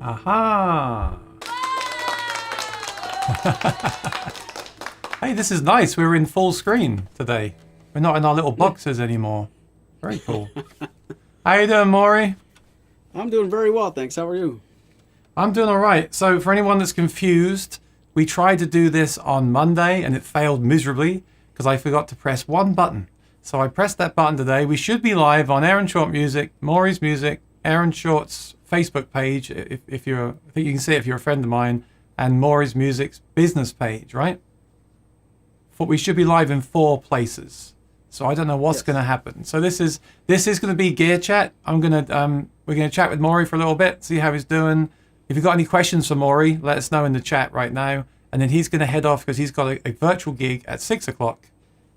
Aha! Hey, this is nice. We're in full screen today. We're not in our little boxes anymore. Very cool. How you doing, Maury? I'm doing very well, thanks. How are you? I'm doing all right. So for anyone that's confused, we tried to do this on Monday and it failed miserably because I forgot to press one button. So I pressed that button today. We should be live on Aaron Short Music, Maury's Music, Aaron Short's Facebook page, if you're, I think you can see it if you're a friend of mine, and Maury's Music's business page, right? But we should be live in 4 places. So I don't know what's going to happen. So this is going to be gear chat. We're going to chat with Maury for a little bit, see how he's doing. If you've got any questions for Maury, let us know in the chat right now. And then he's going to head off because he's got a virtual gig at 6 o'clock.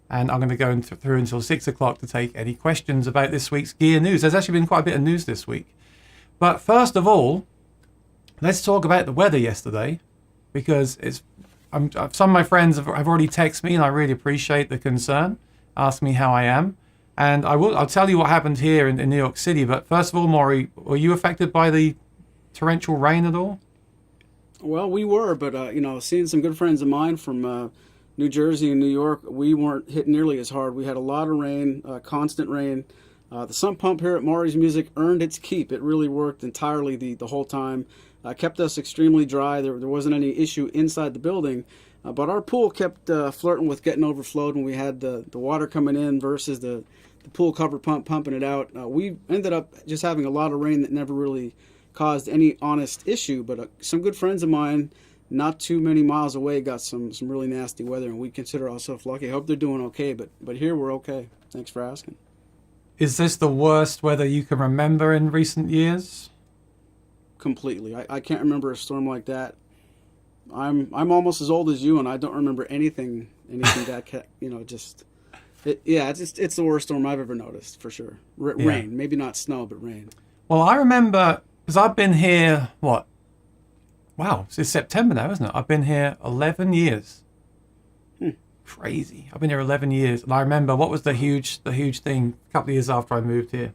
And I'm going to go through until 6 o'clock to take any questions about this week's gear news. There's actually been quite a bit of news this week. But first of all, let's talk about the weather yesterday, because some of my friends have already texted me, and I really appreciate the concern. Ask me how I am, and I'll tell you what happened here in New York City. But first of all, Maury, were you affected by the torrential rain at all? Well, we were, but seeing some good friends of mine from New Jersey and New York, we weren't hit nearly as hard. We had a lot of rain, constant rain. The sump pump here at Maury's Music earned its keep. It really worked entirely the whole time. Kept us extremely dry. There wasn't any issue inside the building, but our pool kept flirting with getting overflowed when we had the water coming in versus the pool cover pump pumping it out. We ended up just having a lot of rain that never really caused any honest issue, but some good friends of mine not too many miles away got some really nasty weather, and we consider ourselves lucky. I hope they're doing okay, but here we're okay. Thanks for asking. Is this the worst weather you can remember in recent years? Completely. I can't remember a storm like that. I'm almost as old as you, and I don't remember anything that it's the worst storm I've ever noticed, for sure. Rain, maybe not snow, but rain. Well, I remember, because I've been here, Wow, it's September now, isn't it? I've been here 11 years. Crazy. I've been here 11 years. And I remember what was the huge thing a couple of years after I moved here.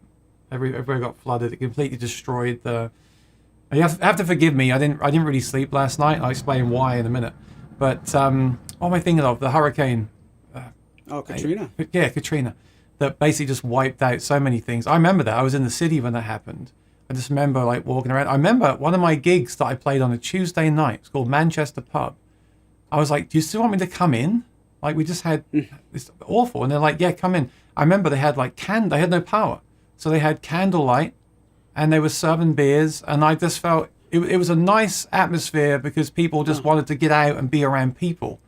Everywhere got flooded. It completely destroyed the... You have to forgive me. I didn't really sleep last night. I'll explain why in a minute. But what am I thinking of? The hurricane. Katrina. Yeah, Katrina. That basically just wiped out so many things. I remember that. I was in the city when that happened. I just remember walking around. I remember one of my gigs that I played on a Tuesday night. It's called Manchester Pub. I was like, do you still want me to come in? Like, we just had it's awful. And they're like, yeah, come in. I remember they had they had no power. So they had candlelight and they were serving beers. And I just felt it was a nice atmosphere because people just wanted to get out and be around people.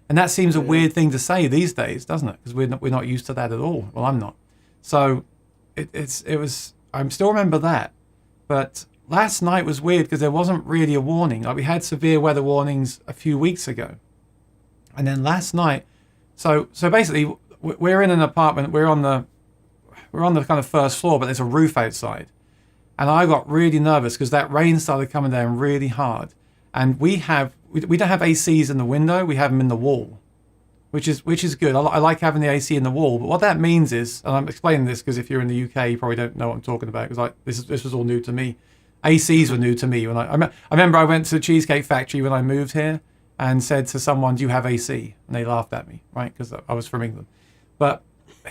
And that seems a weird thing to say these days, doesn't it? Because we're not used to that at all. Well, I'm not. So I still remember that. But last night was weird because there wasn't really a warning. Like, we had severe weather warnings a few weeks ago. And then last night, so basically we're in an apartment. We're on the kind of first floor, but there's a roof outside. And I got really nervous because that rain started coming down really hard. And we don't have ACs in the window. We have them in the wall, which is good. I like having the AC in the wall. But what that means is, and I'm explaining this because if you're in the UK, you probably don't know what I'm talking about, because this was all new to me. ACs were new to me. I remember I went to the Cheesecake Factory when I moved here and said to someone, do you have AC? And they laughed at me, right? Because I was from England. But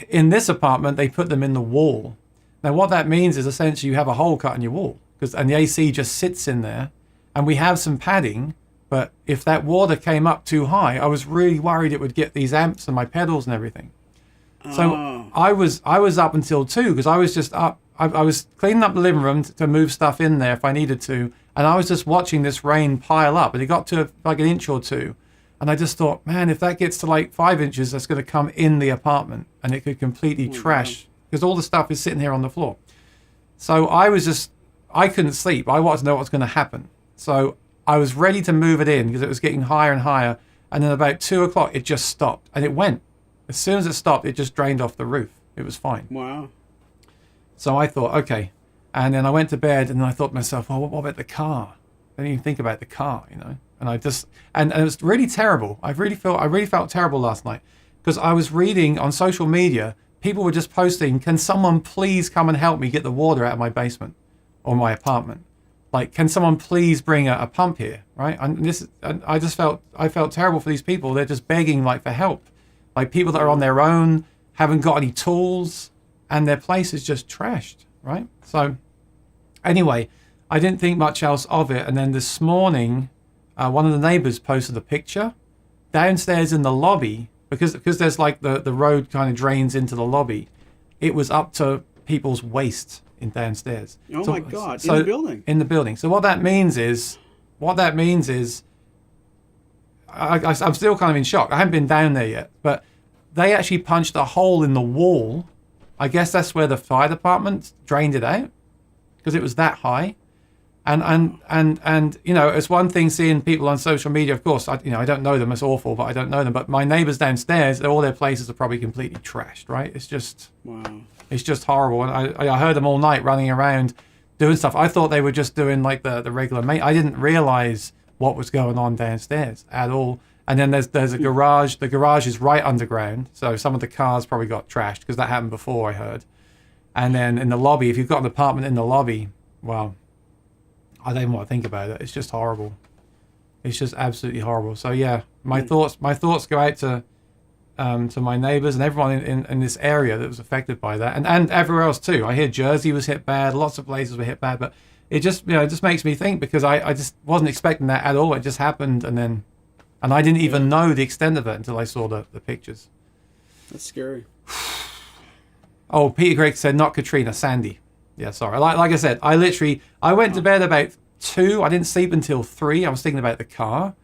in this apartment, they put them in the wall. Now, what that means is essentially you have a hole cut in your wall, and the AC just sits in there. And we have some padding, but if that water came up too high, I was really worried it would get these amps and my pedals and everything. So I was up until 2 because I was just up. I was cleaning up the living room to move stuff in there if I needed to. And I was just watching this rain pile up. And it got to like an inch or 2. And I just thought, man, if that gets to like 5 inches, that's going to come in the apartment. And it could completely trash, because all the stuff is sitting here on the floor. So I couldn't sleep. I wanted to know what was going to happen. So I was ready to move it in because it was getting higher and higher. And then about 2 o'clock, it just stopped. And it went. As soon as it stopped, it just drained off the roof. It was fine. Wow. So I thought, okay. And then I went to bed and I thought to myself, well, what about the car? I didn't even think about the car, And I just, and it was really terrible. I really felt terrible last night because I was reading on social media, people were just posting, can someone please come and help me get the water out of my basement or my apartment? Like, can someone please bring a pump here, right? And I felt terrible for these people. They're just begging like for help, like people that are on their own, haven't got any tools, and their place is just trashed, right? So anyway, I didn't think much else of it. And then this morning, one of the neighbors posted a picture downstairs in the lobby, because there's like the road kind of drains into the lobby. It was up to people's waist in downstairs. Oh my God! So, in the building. In the building. So what that means is, I'm still kind of in shock. I haven't been down there yet, but they actually punched a hole in the wall. I guess that's where the fire department drained it out, because it was that high. And you know, it's one thing seeing people on social media. Of course, I don't know them. It's awful, but I don't know them. But my neighbors downstairs, all their places are probably completely trashed. Right? It's just Wow. It's just horrible. And I heard them all night running around doing stuff. I thought they were just doing like the regular mate. I didn't realize what was going on downstairs at all. And then there's a garage. The garage is right underground, so some of the cars probably got trashed, because that happened before, I heard. And then in the lobby, if you've got an apartment in the lobby, well, I don't even want to think about it. It's just horrible. It's just absolutely horrible. So yeah, my thoughts go out to my neighbors and everyone in this area that was affected by that, and everywhere else too. I hear Jersey was hit bad, lots of places were hit bad, but it just makes me think, because I just wasn't expecting that at all. It just happened, and I didn't even know the extent of it until I saw the pictures. That's scary. Oh, Peter Gregg said not Katrina, Sandy. Yeah, sorry. Like I said, I went to bed about 2. I didn't sleep until 3. I was thinking about the car.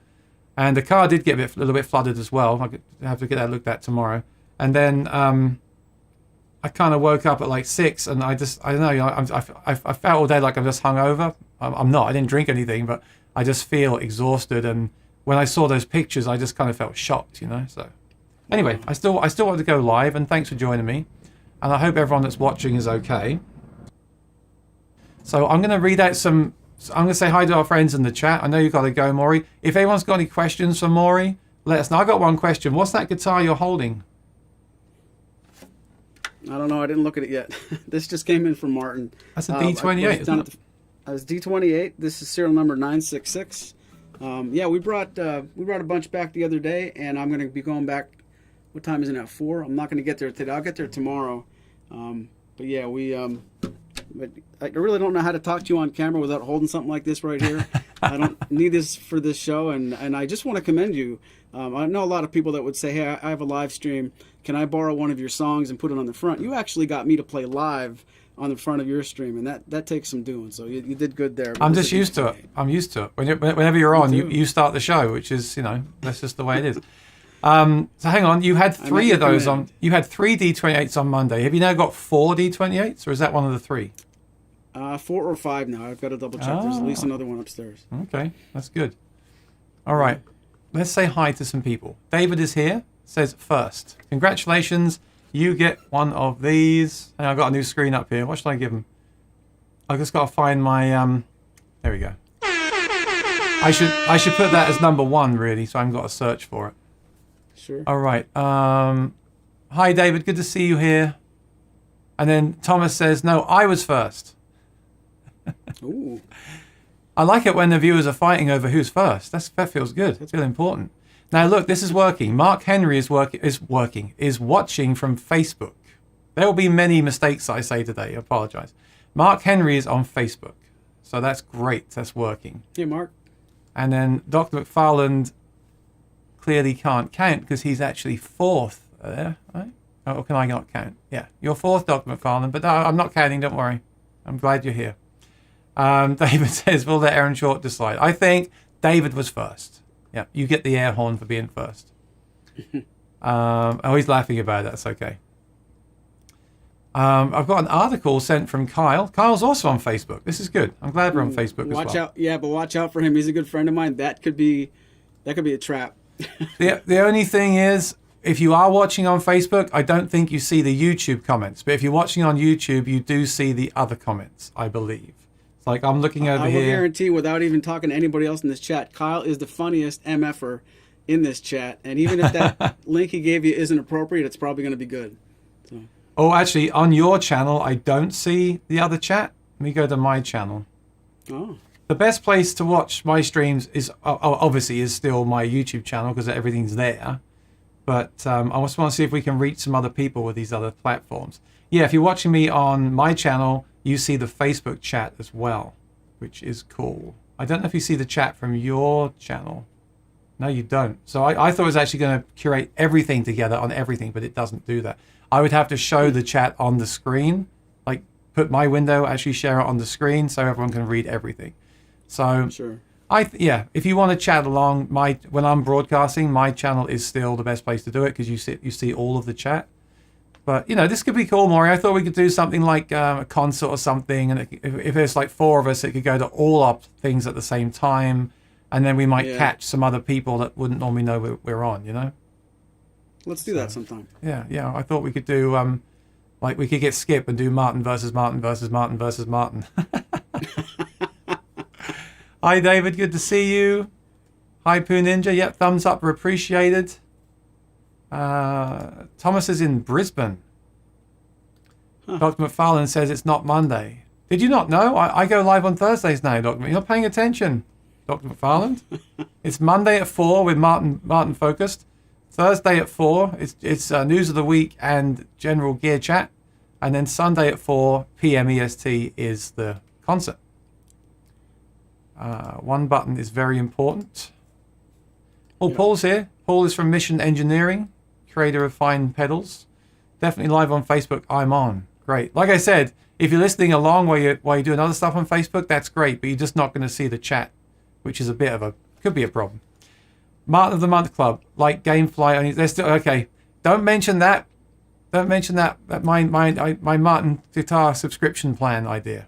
And the car did get a little bit flooded as well. I have to get that looked at tomorrow. And then I kind of woke up at like 6, and I don't know. I felt all day like I'm just hungover. I'm not. I didn't drink anything, but I just feel exhausted. And when I saw those pictures, I just kind of felt shocked, So anyway, I still want to go live, and thanks for joining me. And I hope everyone that's watching is okay. So I'm going to read out I'm going to say hi to our friends in the chat. I know you've got to go, Maury. If anyone's got any questions for Maury, let us know. I got one question. What's that guitar you're holding? I don't know. I didn't look at it yet. This just came in from Martin. That's a D28, isn't it? It's D28. This is serial number 966. Yeah, we brought a bunch back the other day, and I'm going to be going back. What time is it now? 4? I'm not going to get there today. I'll get there tomorrow. But yeah, but I really don't know how to talk to you on camera without holding something like this right here. I don't need this for this show, and I just want to commend you. I know a lot of people that would say, hey, I have a live stream. Can I borrow one of your songs and put it on the front? You actually got me to play live on the front of your stream, and that takes some doing. So you did good there. I'm just used to it. I'm used to it. Whenever you're on, you start the show, which is, that's just the way it is. So hang on, you had 3 of those on. You had 3 D28s on Monday. Have you now got 4 D28s, or is that one of the 3? 4 or 5 now. I've got to double check. There's at least another one upstairs. Okay, that's good. All right, let's say hi to some people. David is here. Says first, congratulations, you get one of these. And I've got a new screen up here. What should I give him? I just got to find my. There we go. I should put that as number 1 really, so I haven't got to search for it. Sure. All right. Hi, David. Good to see you here. And then Thomas says, no, I was first. Ooh. I like it when the viewers are fighting over who's first. That feels good. It feels important. Now, look, this is working. Mark Henry is watching from Facebook. There will be many mistakes I say today. I apologize. Mark Henry is on Facebook. So that's great. That's working. Hey, Mark. And then Dr. McFarland clearly can't count because he's actually 4th there, right? Or can I not count? Yeah, you're 4th, Dr. McFarland, but no, I'm not counting, don't worry. I'm glad you're here. David says, will let Aaron Short decide? I think David was first. Yeah, you get the air horn for being first. He's laughing about it. That's okay. I've got an article sent from Kyle. Kyle's also on Facebook. This is good. I'm glad we're on Facebook as well. Watch out. Yeah, but watch out for him. He's a good friend of mine. That could be a trap. The only thing is, if you are watching on Facebook, I don't think you see the YouTube comments. But if you're watching on YouTube, you do see the other comments, I believe. It's like I'm looking over here. I will guarantee, without even talking to anybody else in this chat, Kyle is the funniest MFer in this chat. And even if that link he gave you isn't appropriate, it's probably going to be good. So. Oh, actually, on your channel, I don't see the other chat. Let me go to my channel. Oh. The best place to watch my streams is obviously is still my YouTube channel because everything's there. But I just want to see if we can reach some other people with these other platforms. Yeah, if you're watching me on my channel, you see the Facebook chat as well, which is cool. I don't know if you see the chat from your channel. No, you don't. So I thought it was actually going to curate everything together on everything, but it doesn't do that. I would have to show the chat on the screen, like put my window, actually share it on the screen so everyone can read everything. So Sure. If you want to chat along, when I'm broadcasting, my channel is still the best place to do it because you see all of the chat. But this could be cool, Maury. I thought we could do something like a concert or something, and if there's like 4 of us, it could go to all our things at the same time, and then we might catch some other people that wouldn't normally know we're on. Let's do that sometime. Yeah. I thought we could do like we could get Skip and do Martin versus Martin versus Martin versus Martin. Hi, David. Good to see you. Hi, Poo Ninja. Yep, thumbs up are appreciated. Thomas is in Brisbane. Dr. McFarlane says it's not Monday. Did you not know? I go live on Thursdays now, Dr. You're not paying attention, Dr. McFarlane. It's Monday at 4 with Martin Focused. Thursday at 4, it's News of the Week and General Gear Chat. And then Sunday at 4 p.m. EST is the concert. One button is very important. Oh, Paul's here. Paul is from Mission Engineering, creator of Fine Pedals. Definitely live on Facebook. I'm on. Great. Like I said, if you're listening along while you're doing other stuff on Facebook, that's great. But you're just not going to see the chat, which is could be a problem. Martin of the Month Club, like GameFly. Only they're still okay. Don't mention that. Don't mention that. My Martin guitar subscription plan idea.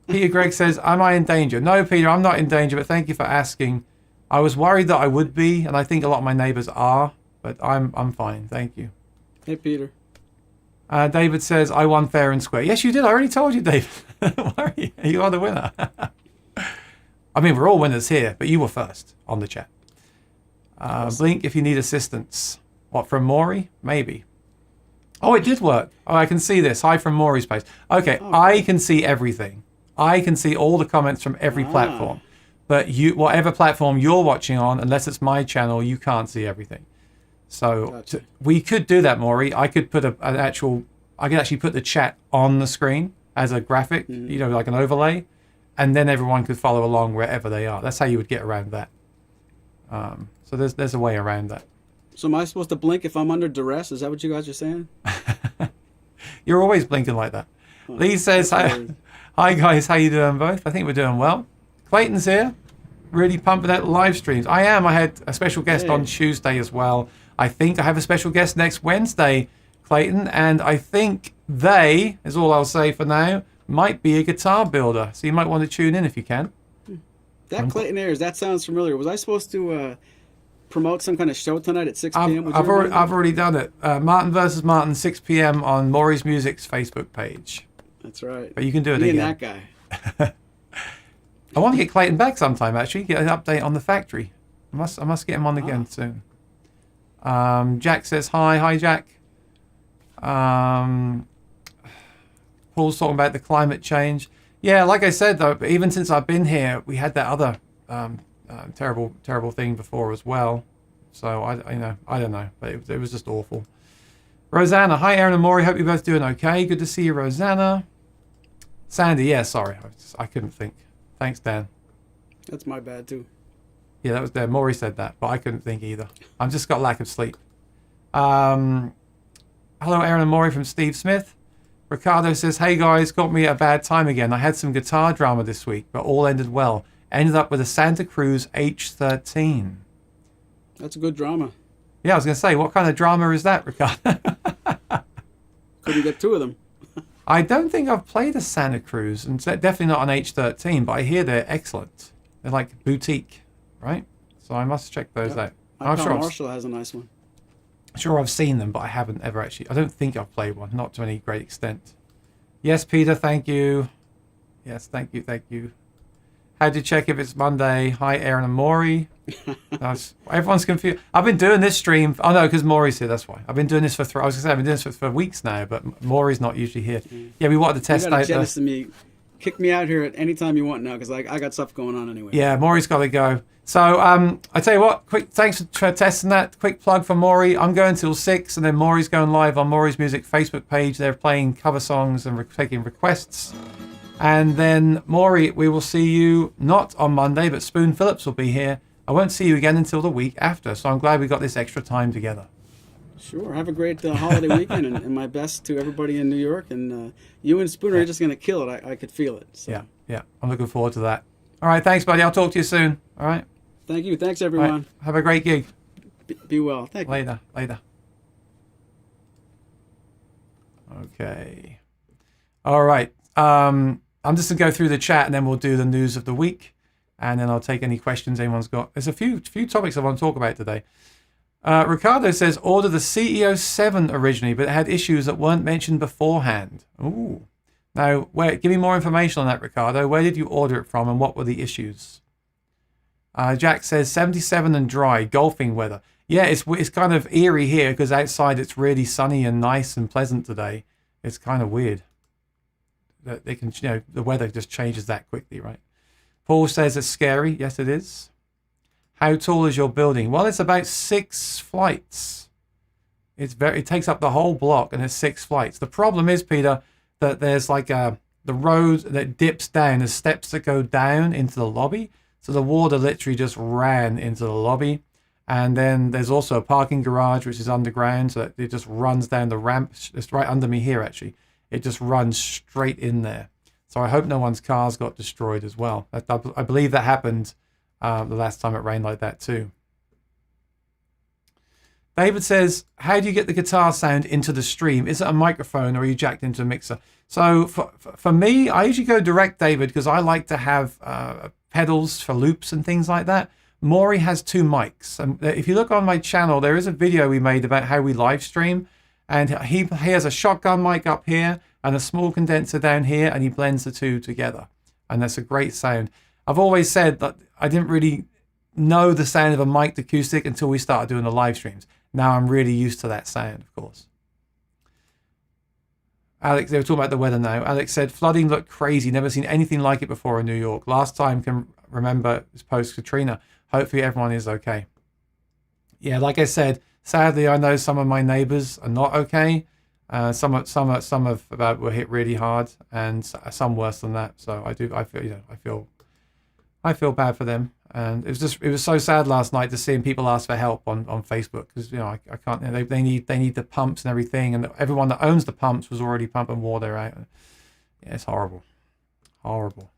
Peter Gregg says, am I in danger? No, Peter, I'm not in danger, but thank you for asking. I was worried that I would be, and I think a lot of my neighbors are, but I'm fine. Thank you. Hey, Peter. David says, I won fair and square. Yes, you did. I already told you, David. Don't worry. You are the winner. I mean, we're all winners here, but you were first on the chat. Blink if you need assistance. What, from Maury? Maybe. Oh, it did work. Oh, I can see this. Hi from Maury's page. Okay, I can see everything. I can see all the comments from every platform. But whatever platform you're watching on, unless it's my channel, you can't see everything. So Gotcha. We could do that, Maury. I could put I could actually put the chat on the screen as a graphic, like an overlay, and then everyone could follow along wherever they are. That's how you would get around that. So there's a way around that. So am I supposed to blink if I'm under duress? Is that what you guys are saying? You're always blinking like that. Lee says, hi guys, how you doing both? I think we're doing well. Clayton's here, really pumping out live streams. I am. I had a special guest on Tuesday as well. I think I have a special guest next Wednesday, Clayton, and I think they, is all I'll say for now, might be a guitar builder. So you might want to tune in if you can. That Clayton Ayers, that sounds familiar. Was I supposed to promote some kind of show tonight at 6 p.m.? I've already done it. Martin versus Martin, 6 p.m. on Maury's Music's Facebook page. That's right. But you can do it Me again. and that guy. I want to get Clayton back sometime, actually. Get an update on the factory. I must get him on again soon. Jack says hi. Hi, Jack. Paul's talking about the climate change. Yeah, like I said, though, even since I've been here, we had that other terrible thing before as well. So, I don't know. But it was just awful. Rosanna. Hi, Aaron and Maury. Hope you're both doing okay. Good to see you, Rosanna. Sandy. Yeah, sorry. I couldn't think. Thanks, Dan. That's my bad, too. Yeah, that was there. Maury said that, but I couldn't think either. I've just got lack of sleep. Hello, Aaron and Maury from Steve Smith. Ricardo says, hey guys, got me at a bad time again. I had some guitar drama this week, but all ended well. Ended up with a Santa Cruz H13. That's a good drama. Yeah, I was going to say, what kind of drama is that, Ricardo? Couldn't get 2 of them. I don't think I've played a Santa Cruz, and definitely not an H13, but I hear they're excellent. They're like boutique, right? So I must check those out. I'm sure Marshall has a nice one. Sure, I've seen them, but I haven't ever actually. I don't think I've played one, not to any great extent. Yes, Peter, thank you. Yes, thank you. How to check if it's Monday? Hi, Aaron and Maury. Everyone's confused. I've been doing this stream. Oh no, because Maury's here. That's why. I've been doing this for. I was going to say I've been doing this for weeks now, but Maury's not usually here. Yeah, we wanted to test out. Jealous of me kick me out here at any time you want now, because I got stuff going on anyway. Yeah, Maury's got to go. So I tell you what, quick thanks for testing that. Quick plug for Maury. I'm going till 6, and then Maury's going live on Maury's Music Facebook page. They're playing cover songs and taking requests. And then Maury, we will see you not on Monday, but Spoon Phillips will be here. I won't see you again until the week after. So I'm glad we got this extra time together. Sure. Have a great holiday weekend, and my best to everybody in New York. And you and Spooner are just going to kill it. I could feel it. So. Yeah. I'm looking forward to that. All right. Thanks, buddy. I'll talk to you soon. All right. Thank you. Thanks, everyone. Right. Have a great gig. Be well. Thank you. Later. Okay. All right. I'm just going to go through the chat, and then we'll do the news of the week. And then I'll take any questions anyone's got. There's a few topics I want to talk about today. Ricardo says, order the CEO 7 originally, but it had issues that weren't mentioned beforehand. Ooh. Now, give me more information on that, Ricardo. Where did you order it from, and what were the issues? Jack says, 77 and dry, golfing weather. Yeah, it's kind of eerie here, because outside it's really sunny and nice and pleasant today. It's kind of weird that they can, the weather just changes that quickly, right? Paul says it's scary. Yes, it is. How tall is your building? Well, it's about 6 flights. It takes up the whole block, and it's 6 flights. The problem is, Peter, that there's like the road that dips down. There's steps that go down into the lobby. So the water literally just ran into the lobby. And then there's also a parking garage, which is underground. So it just runs down the ramp. It's right under me here, actually. It just runs straight in there. So I hope no one's cars got destroyed as well. I believe that happened the last time it rained like that too. David says, how do you get the guitar sound into the stream? Is it a microphone, or are you jacked into a mixer? So for me, I usually go direct, David, because I like to have pedals for loops and things like that. Maury has 2 mics. And if you look on my channel, there is a video we made about how we live stream. And he has a shotgun mic up here and a small condenser down here, and he blends the 2 together. And that's a great sound. I've always said that I didn't really know the sound of a mic'd acoustic until we started doing the live streams. Now I'm really used to that sound, of course. Alex, they were talking about the weather now. Alex said, flooding looked crazy. Never seen anything like it before in New York. Last time can remember it was post-Katrina. Hopefully everyone is okay. Yeah, like I said, sadly, I know some of my neighbors are not okay. Some were hit really hard, and some worse than that. So I feel bad for them. And it was so sad last night to see people ask for help on Facebook, because I can't. They need the pumps and everything, and everyone that owns the pumps was already pumping water out. Yeah, it's horrible.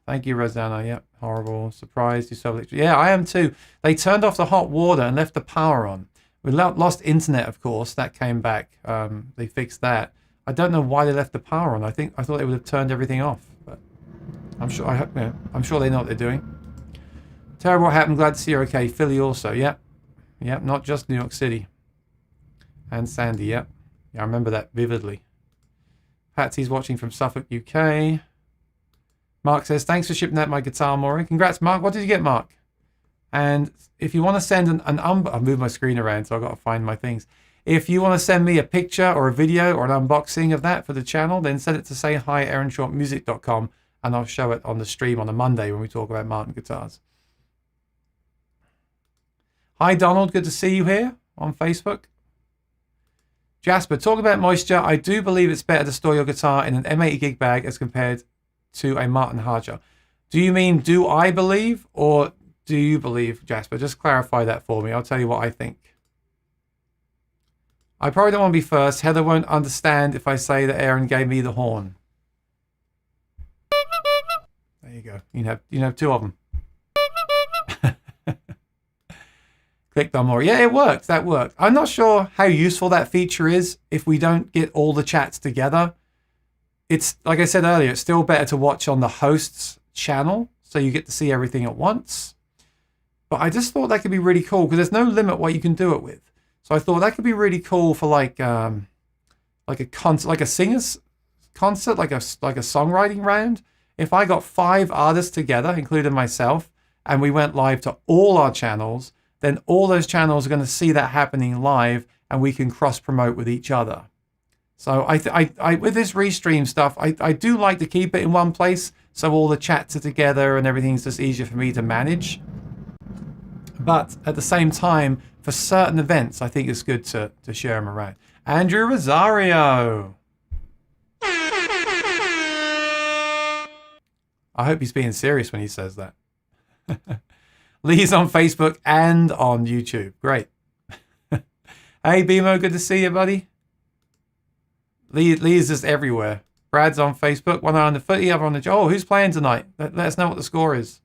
Thank you, Rosanna. Yep, horrible. Surprised you saw electric. Yeah, I am too. They turned off the hot water and left the power on. We lost internet, of course. That came back. They fixed that. I don't know why they left the power on. I thought they would have turned everything off, but I'm sure. I'm sure they know what they're doing. Terrible what happened. Glad to see you're okay. Philly also. Yep. Not just New York City. And Sandy. Yep. Yeah, I remember that vividly. Patsy's watching from Suffolk, UK. Mark says, thanks for shipping out my guitar, Maury. Congrats, Mark. What did you get, Mark? And if you want to send I'll move my screen around, so I've got to find my things. If you want to send me a picture or a video or an unboxing of that for the channel, then send it to sayhi@aaronshortmusic.com, and I'll show it on the stream on a Monday when we talk about Martin guitars. Hi, Donald. Good to see you here on Facebook. Jasper, talk about moisture. I do believe it's better to store your guitar in an M80 gig bag as compared to a Martin hardshell. Do you mean, do I believe, or do you believe, Jasper? Just clarify that for me. I'll tell you what I think. I probably don't want to be first. Heather won't understand if I say that Aaron gave me the horn. There you go. You can have 2 of them. Clicked on more. Yeah, it worked. That worked. I'm not sure how useful that feature is if we don't get all the chats together. It's, like I said earlier, it's still better to watch on the host's channel, so you get to see everything at once. But I just thought that could be really cool, because there's no limit what you can do it with. So I thought that could be really cool for like a concert, like a singer's concert, like a songwriting round. If I got 5 artists together, including myself, and we went live to all our channels, then all those channels are going to see that happening live, and we can cross promote with each other. So I with this restream stuff, I do like to keep it in one place so all the chats are together and everything's just easier for me to manage. But at the same time, for certain events, I think it's good to share them around. Andrew Rosario. I hope he's being serious when he says that. Lee's on Facebook and on YouTube. Great. Hey, Bimo, good to see you, buddy. Lee is just everywhere. Brad's on Facebook. One eye on the footy, other on the... Oh, who's playing tonight? Let us know what the score is.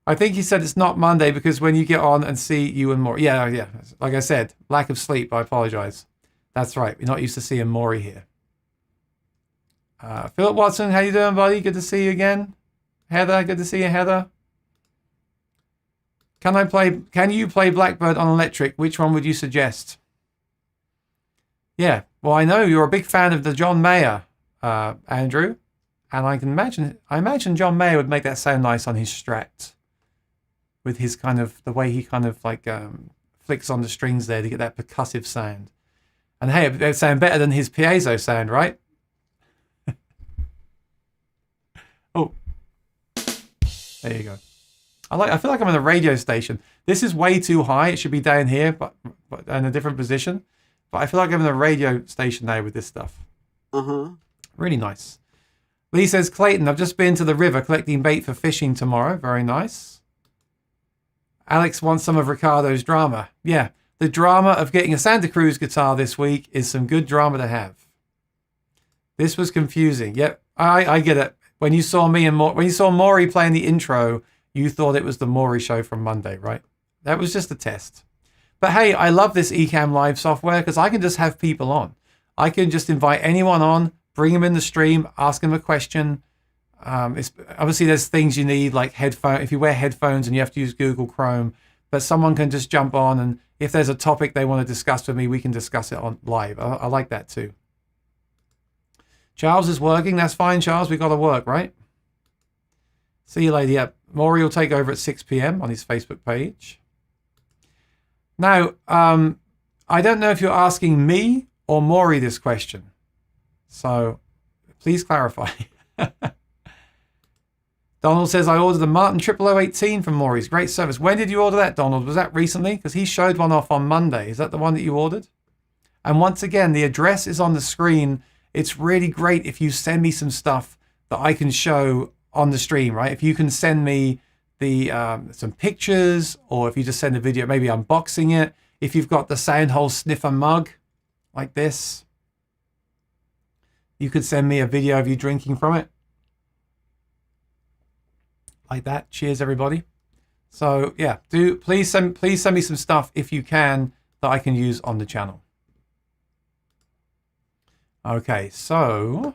I think he said it's not Monday because when you get on and see you and Maury. Yeah. Like I said, lack of sleep. I apologize. That's right. We're not used to seeing Maury here. Philip Watson, how you doing, buddy? Good to see you again. Heather, good to see you, Heather. Can you play Blackbird on electric? Which one would you suggest? Yeah, well, I know you're a big fan of the John Mayer, Andrew, and I imagine John Mayer would make that sound nice on his Strat, with his kind of the way he kind of like flicks on the strings there to get that percussive sound. And hey, it would sound better than his piezo sound, right? Oh, there you go. I feel like I'm in a radio station. This is way too high. It should be down here, but in a different position. But I feel like I'm in a radio station now with this stuff. Really nice. Lee says, Clayton, I've just been to the river collecting bait for fishing tomorrow. Very nice. Alex wants some of Ricardo's drama. Yeah, the drama of getting a Santa Cruz guitar this week is some good drama to have. This was confusing. Yep, I get it. When you saw Maury playing the intro, you thought it was the Maury show from Monday, right? That was just a test. But hey, I love this Ecamm Live software because I can just have people on. I can just invite anyone on, bring them in the stream, ask them a question. Obviously, there's things you need like headphones. If you wear headphones and you have to use Google Chrome, but someone can just jump on, and if there's a topic they want to discuss with me, we can discuss it on live. I like that too. Charles is working. That's fine, Charles. We got to work, right? See you later. Yeah, Maury will take over at 6 p.m. on his Facebook page. Now, I don't know if you're asking me or Maury this question, so please clarify. Donald says, I ordered a Martin 0018 from Maury's. Great service. When did you order that, Donald? Was that recently? Because he showed one off on Monday. Is that the one that you ordered? And once again, the address is on the screen. It's really great if you send me some stuff that I can show on the stream, right? If you can send me some pictures, or if you just send a video, maybe unboxing it. If you've got the Soundhole sniffer mug like this, you could send me a video of you drinking from it like that. Cheers, everybody. So yeah, please send me some stuff if you can that I can use on the channel. Okay, so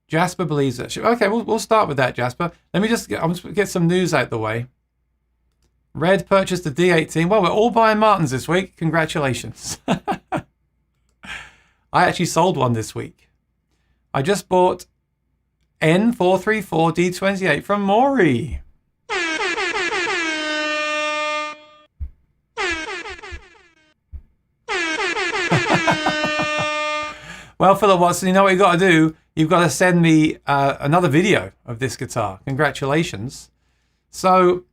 Jasper believes that. Okay, we'll start with that, Jasper. I'll just get some news out the way. Red purchased the D18. Well, we're all buying Martins this week. Congratulations. I actually sold one this week. I just bought N434D28 from Maury. Well, Philip Watson, you know what you've got to do? You've got to send me another video of this guitar. Congratulations. So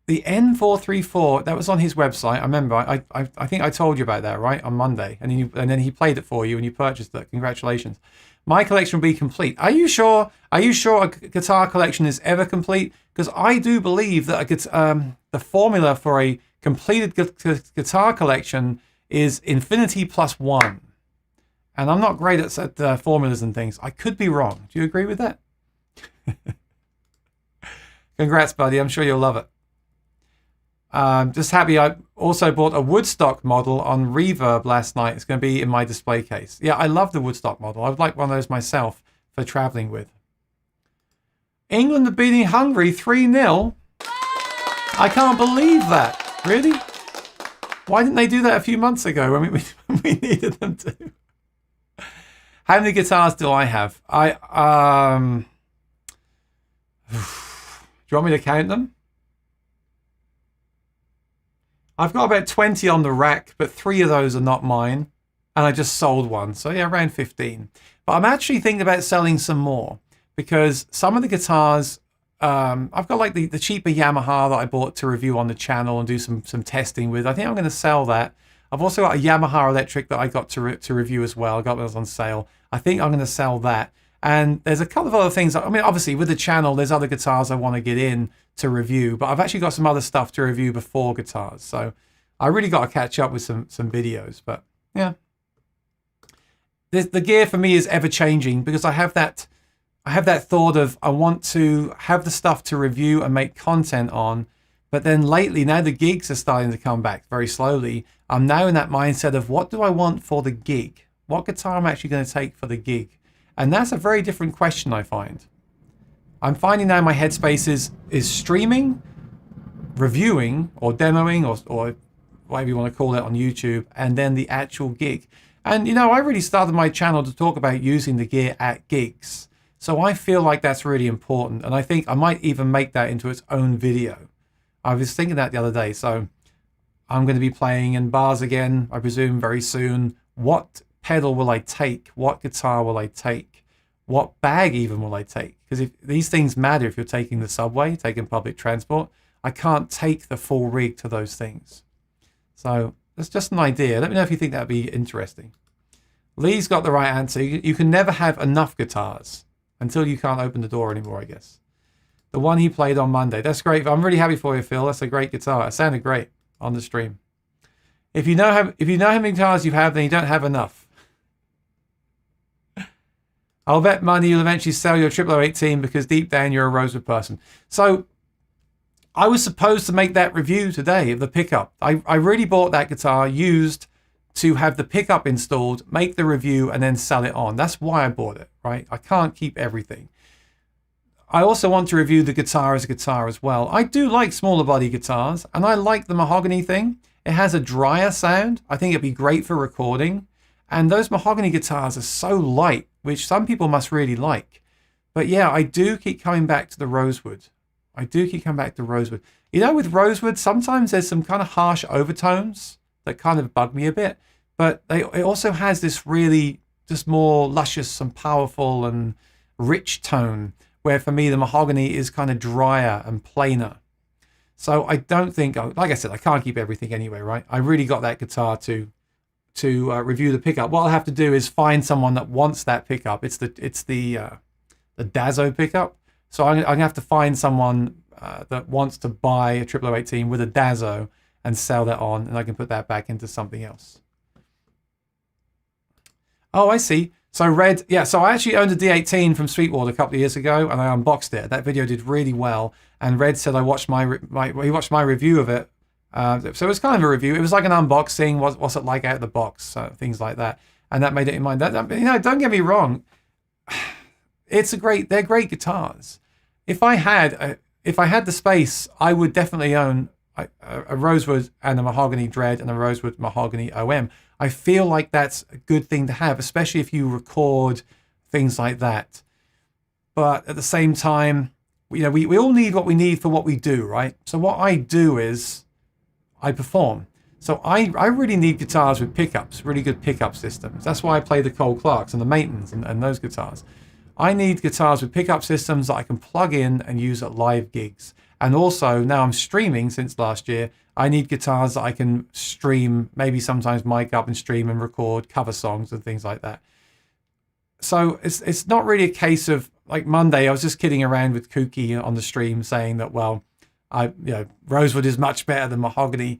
the N434, that was on his website. I remember. I think I told you about that, right, on Monday. And then he played it for you and you purchased it. Congratulations. My collection will be complete. Are you sure? Are you sure a guitar collection is ever complete? Because I do believe that the formula for a completed guitar collection is infinity plus 1. And I'm not great at formulas and things. I could be wrong. Do you agree with that? Congrats, buddy. I'm sure you'll love it. Just happy I also bought a Woodstock model on Reverb last night. It's going to be in my display case. Yeah, I love the Woodstock model. I would like one of those myself for traveling with. England are beating Hungary 3-0. I can't believe that. Really? Why didn't they do that a few months ago when we needed them to? How many guitars do I have? Do you want me to count them? I've got about 20 on the rack, but 3 of those are not mine. and I just sold one. So yeah, around 15. But I'm actually thinking about selling some more because some of the guitars, I've got like the cheaper Yamaha that I bought to review on the channel and do some testing with. I think I'm going to sell that. I've also got a Yamaha electric that I got to review as well. I got those on sale. I think I'm going to sell that. And there's a couple of other things. I mean, obviously with the channel, there's other guitars I want to get in to review, but I've actually got some other stuff to review before guitars. So I really got to catch up with some videos. But yeah, the gear for me is ever changing because I have that thought of I want to have the stuff to review and make content on. But then lately, now the gigs are starting to come back very slowly. I'm now in that mindset of what do I want for the gig? What guitar am I actually going to take for the gig? And that's a very different question, I find. I'm finding now my headspace is streaming, reviewing, or demoing, or whatever you want to call it on YouTube, and then the actual gig. And, you know, I really started my channel to talk about using the gear at gigs. So I feel like that's really important. And I think I might even make that into its own video. I was thinking that the other day. So I'm going to be playing in bars again, I presume, very soon. What pedal will I take? What guitar will I take? What bag even will I take? Because if these things matter if you're taking the subway, taking public transport. I can't take the full rig to those things. So that's just an idea. Let me know if you think that'd be interesting. Lee's got the right answer. You can never have enough guitars until you can't open the door anymore, I guess. The one he played on Monday. That's great. I'm really happy for you, Phil. That's a great guitar. It sounded great on the stream. If you know how many guitars you have, then you don't have enough. I'll bet money you'll eventually sell your 0018 because deep down you're a Rosewood person. So I was supposed to make that review today of the pickup. I really bought that guitar used to have the pickup installed, make the review, and then sell it on. That's why I bought it, right? I can't keep everything. I also want to review the guitar as a guitar as well. I do like smaller body guitars, and I like the mahogany thing. It has a drier sound. I think it'd be great for recording. And those mahogany guitars are so light, which some people must really like. But yeah, I do keep coming back to the Rosewood. You know, with Rosewood, sometimes there's some kind of harsh overtones that kind of bug me a bit. But it also has this really just more luscious and powerful and rich tone, where for me the mahogany is kind of drier and plainer. So I don't think, like I said, I can't keep everything anyway, right? I really got that guitar to review the pickup. What I'll have to do is find someone that wants that pickup. It's the Dazzo pickup. So I'm gonna have to find someone that wants to buy a 0018 with a Dazzo and sell that on, and I can put that back into something else. Oh, I see. So Red, yeah, so I actually owned a D18 from Sweetwater a couple of years ago, and I unboxed it. That video did really well, and Red said he watched my review of it. So it was kind of a review. It was like an unboxing. What's it like out of the box? Things like that, and that made it in mind. You know, don't get me wrong. They're great guitars. If I had the space, I would definitely own a Rosewood and a Mahogany Dread and a Rosewood Mahogany OM. I feel like that's a good thing to have, especially if you record things like that. But at the same time, you know, we all need what we need for what we do, right? So what I do is I perform. So I really need guitars with pickups, really good pickup systems. That's why I play the Cole Clarks and the Maitons and those guitars. I need guitars with pickup systems that I can plug in and use at live gigs. And also, now I'm streaming since last year, I need guitars that I can stream, maybe sometimes mic up and stream and record cover songs and things like that. So it's not really a case of, like Monday, I was just kidding around with Kooky on the stream saying that, well, Rosewood is much better than Mahogany.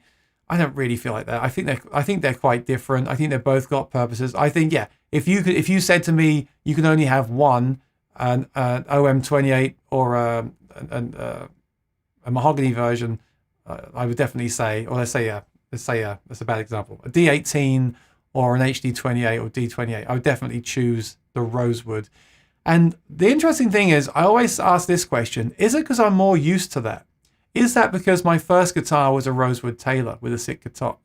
I don't really feel like that. I think they're quite different. I think they've both got purposes. I think, yeah, if you said to me you can only have one, an OM28 or a Mahogany version, I would definitely say, or let's say that's a bad example, a D18 or an HD28 or D28. I would definitely choose the Rosewood. And the interesting thing is, I always ask this question: is it because I'm more used to that? Is that because my first guitar was a Rosewood Taylor with a Sitka top?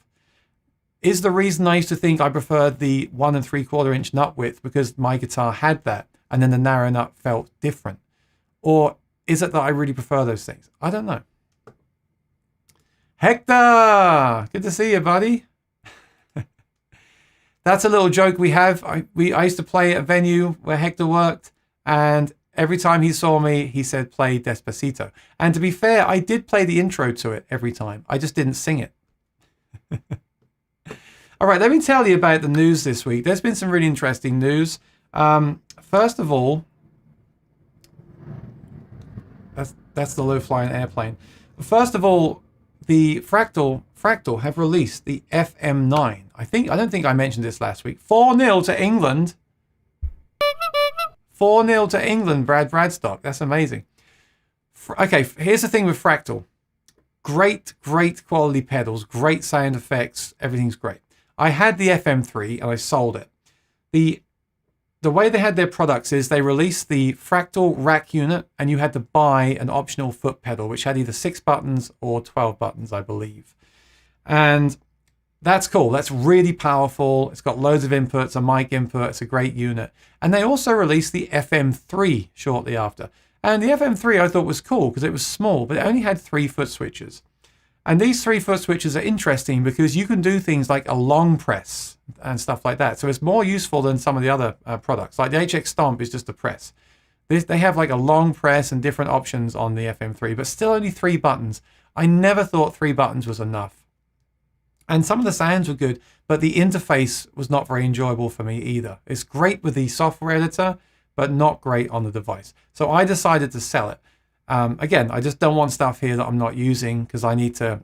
Is the reason I used to think I preferred the 1 3/4 inch nut width because my guitar had that, and then the narrow nut felt different? Or is it that I really prefer those things? I don't know. Hector, good to see you, buddy. that's a little joke we have. I used to play at a venue where Hector worked, and every time he saw me, he said, play Despacito. And to be fair, I did play the intro to it every time. I just didn't sing it. All right, let me tell you about the news this week. There's been some really interesting news. First of all, that's the low-flying airplane. First of all, the Fractal have released the FM9. I don't think I mentioned this last week. 4-0 to England. 4-0 to England, Brad Bradstock. That's amazing. Okay, here's the thing with Fractal. Great quality pedals, great sound effects, everything's great. I had the FM3 and I sold it. The way they had their products is they released the Fractal rack unit and you had to buy an optional foot pedal, which had either 6 buttons or 12 buttons, I believe. And that's cool. That's really powerful. It's got loads of inputs, a mic input. It's a great unit. And they also released the FM3 shortly after. And the FM3 I thought was cool because it was small, but it only had 3 foot switches. And these 3 foot switches are interesting because you can do things like a long press and stuff like that. So it's more useful than some of the other products. Like the HX Stomp is just a press. They have like a long press and different options on the FM3, but still only 3 buttons. I never thought 3 buttons was enough. And some of the sounds were good, but the interface was not very enjoyable for me either. It's great with the software editor, but not great on the device. So I decided to sell it. Again, I just don't want stuff here that I'm not using because I need to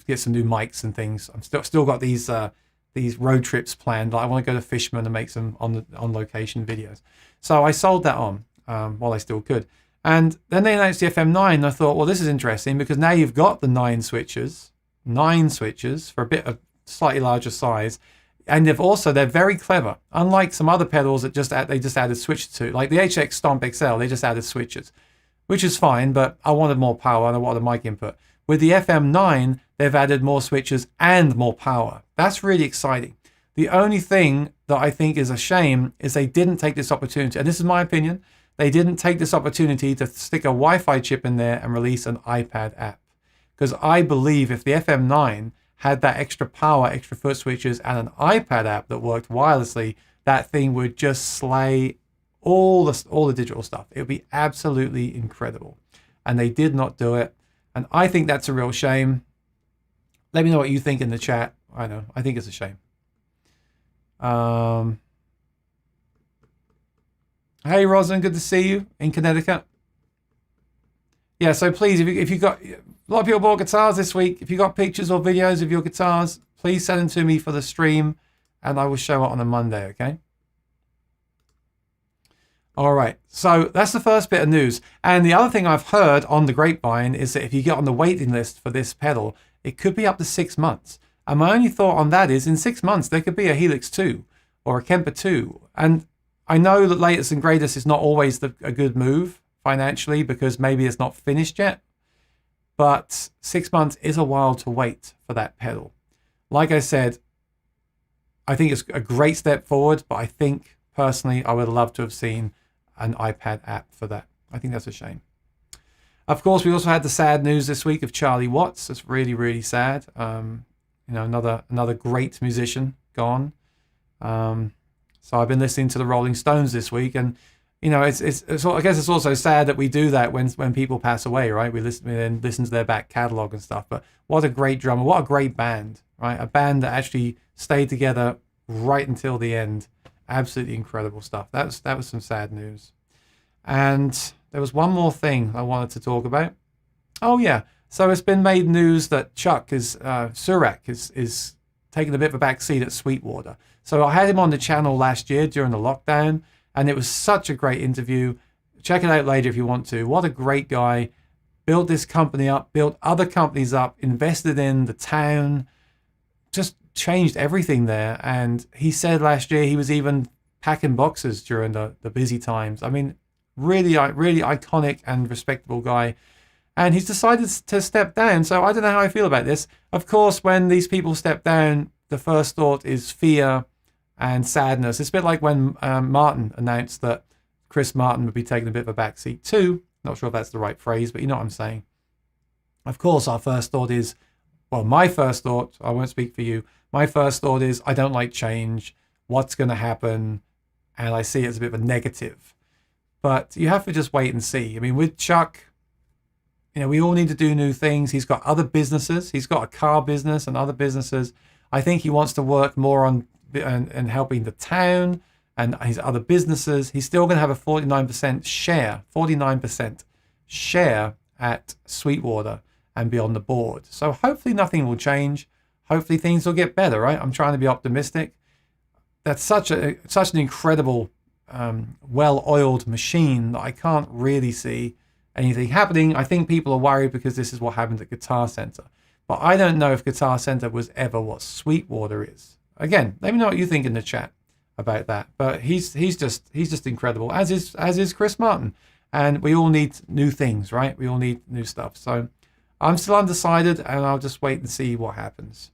get some new mics and things. I'm still got these road trips planned. I want to go to Fishman and make some on location videos. So I sold that on while I still could. And then they announced the FM9. And I thought, well, this is interesting because now you've got the 9 switches for a bit of slightly larger size. And they're very clever. Unlike some other pedals that they just added switches to, like the HX Stomp XL, they just added switches, which is fine, but I wanted more power and I wanted mic input. With the FM9, they've added more switches and more power. That's really exciting. The only thing that I think is a shame is they didn't take this opportunity, and this is my opinion, they didn't take this opportunity to stick a Wi-Fi chip in there and release an iPad app. Because I believe if the FM9 had that extra power, extra foot switches, and an iPad app that worked wirelessly, that thing would just slay all the digital stuff. It would be absolutely incredible. And they did not do it. And I think that's a real shame. Let me know what you think in the chat. I think it's a shame. Hey, Rosin, good to see you in Connecticut. Yeah, so please, if you got a lot of people bought guitars this week. If you got pictures or videos of your guitars, please send them to me for the stream, and I will show it on a Monday. Okay. All right. So that's the first bit of news. And the other thing I've heard on the grapevine is that if you get on the waiting list for this pedal, it could be up to 6 months. And my only thought on that is, in 6 months there could be a Helix 2 or a Kemper 2. And I know that latest and greatest is not always a good move financially because maybe it's not finished yet. But 6 months is a while to wait for that pedal. Like I said, I think it's a great step forward, but I think personally I would love to have seen an iPad app for that. I think that's a shame. Of course, we also had the sad news this week of Charlie Watts. It's really, really sad. Another great musician gone. So I've been listening to the Rolling Stones this week, and it's I guess it's also sad that we do that when people pass away, right? We listen to their back catalog and stuff. But what a great drummer! What a great band, right? A band that actually stayed together right until the end. Absolutely incredible stuff. That was some sad news. And there was one more thing I wanted to talk about. Oh yeah, so it's been made news that Chuck Surak is taking a bit of a back seat at Sweetwater. So I had him on the channel last year during the lockdown, and it was such a great interview. Check it out later if you want to. What a great guy. Built this company up, built other companies up, invested in the town, just changed everything there. And he said last year he was even packing boxes during the busy times. I mean, really iconic and respectable guy. And he's decided to step down. So I don't know how I feel about this. Of course, when these people step down, the first thought is fear and sadness. It's a bit like when Martin announced that Chris Martin would be taking a bit of a backseat too. Not sure if that's the right phrase, but you know what I'm saying. Of course, our first thought is, well, my first thought, I won't speak for you. My first thought is, I don't like change. what's going to happen, and I see it as a bit of a negative. But you have to just wait and see. I mean, with Chuck, you know, we all need to do new things. He's got other businesses. He's got a car business and other businesses. I think he wants to work more on and helping the town and his other businesses. He's still going to have a 49% share at Sweetwater and be on the board. So hopefully nothing will change. Hopefully things will get better, right? I'm trying to be optimistic. That's such an incredible, well-oiled machine that I can't really see anything happening. I think people are worried because this is what happened at Guitar Center. But I don't know if Guitar Center was ever what Sweetwater is. Again, let me know what you think in the chat about that. But he's just incredible, as is Chris Martin. And we all need new things, right? We all need new stuff. So I'm still undecided, and I'll just wait and see what happens.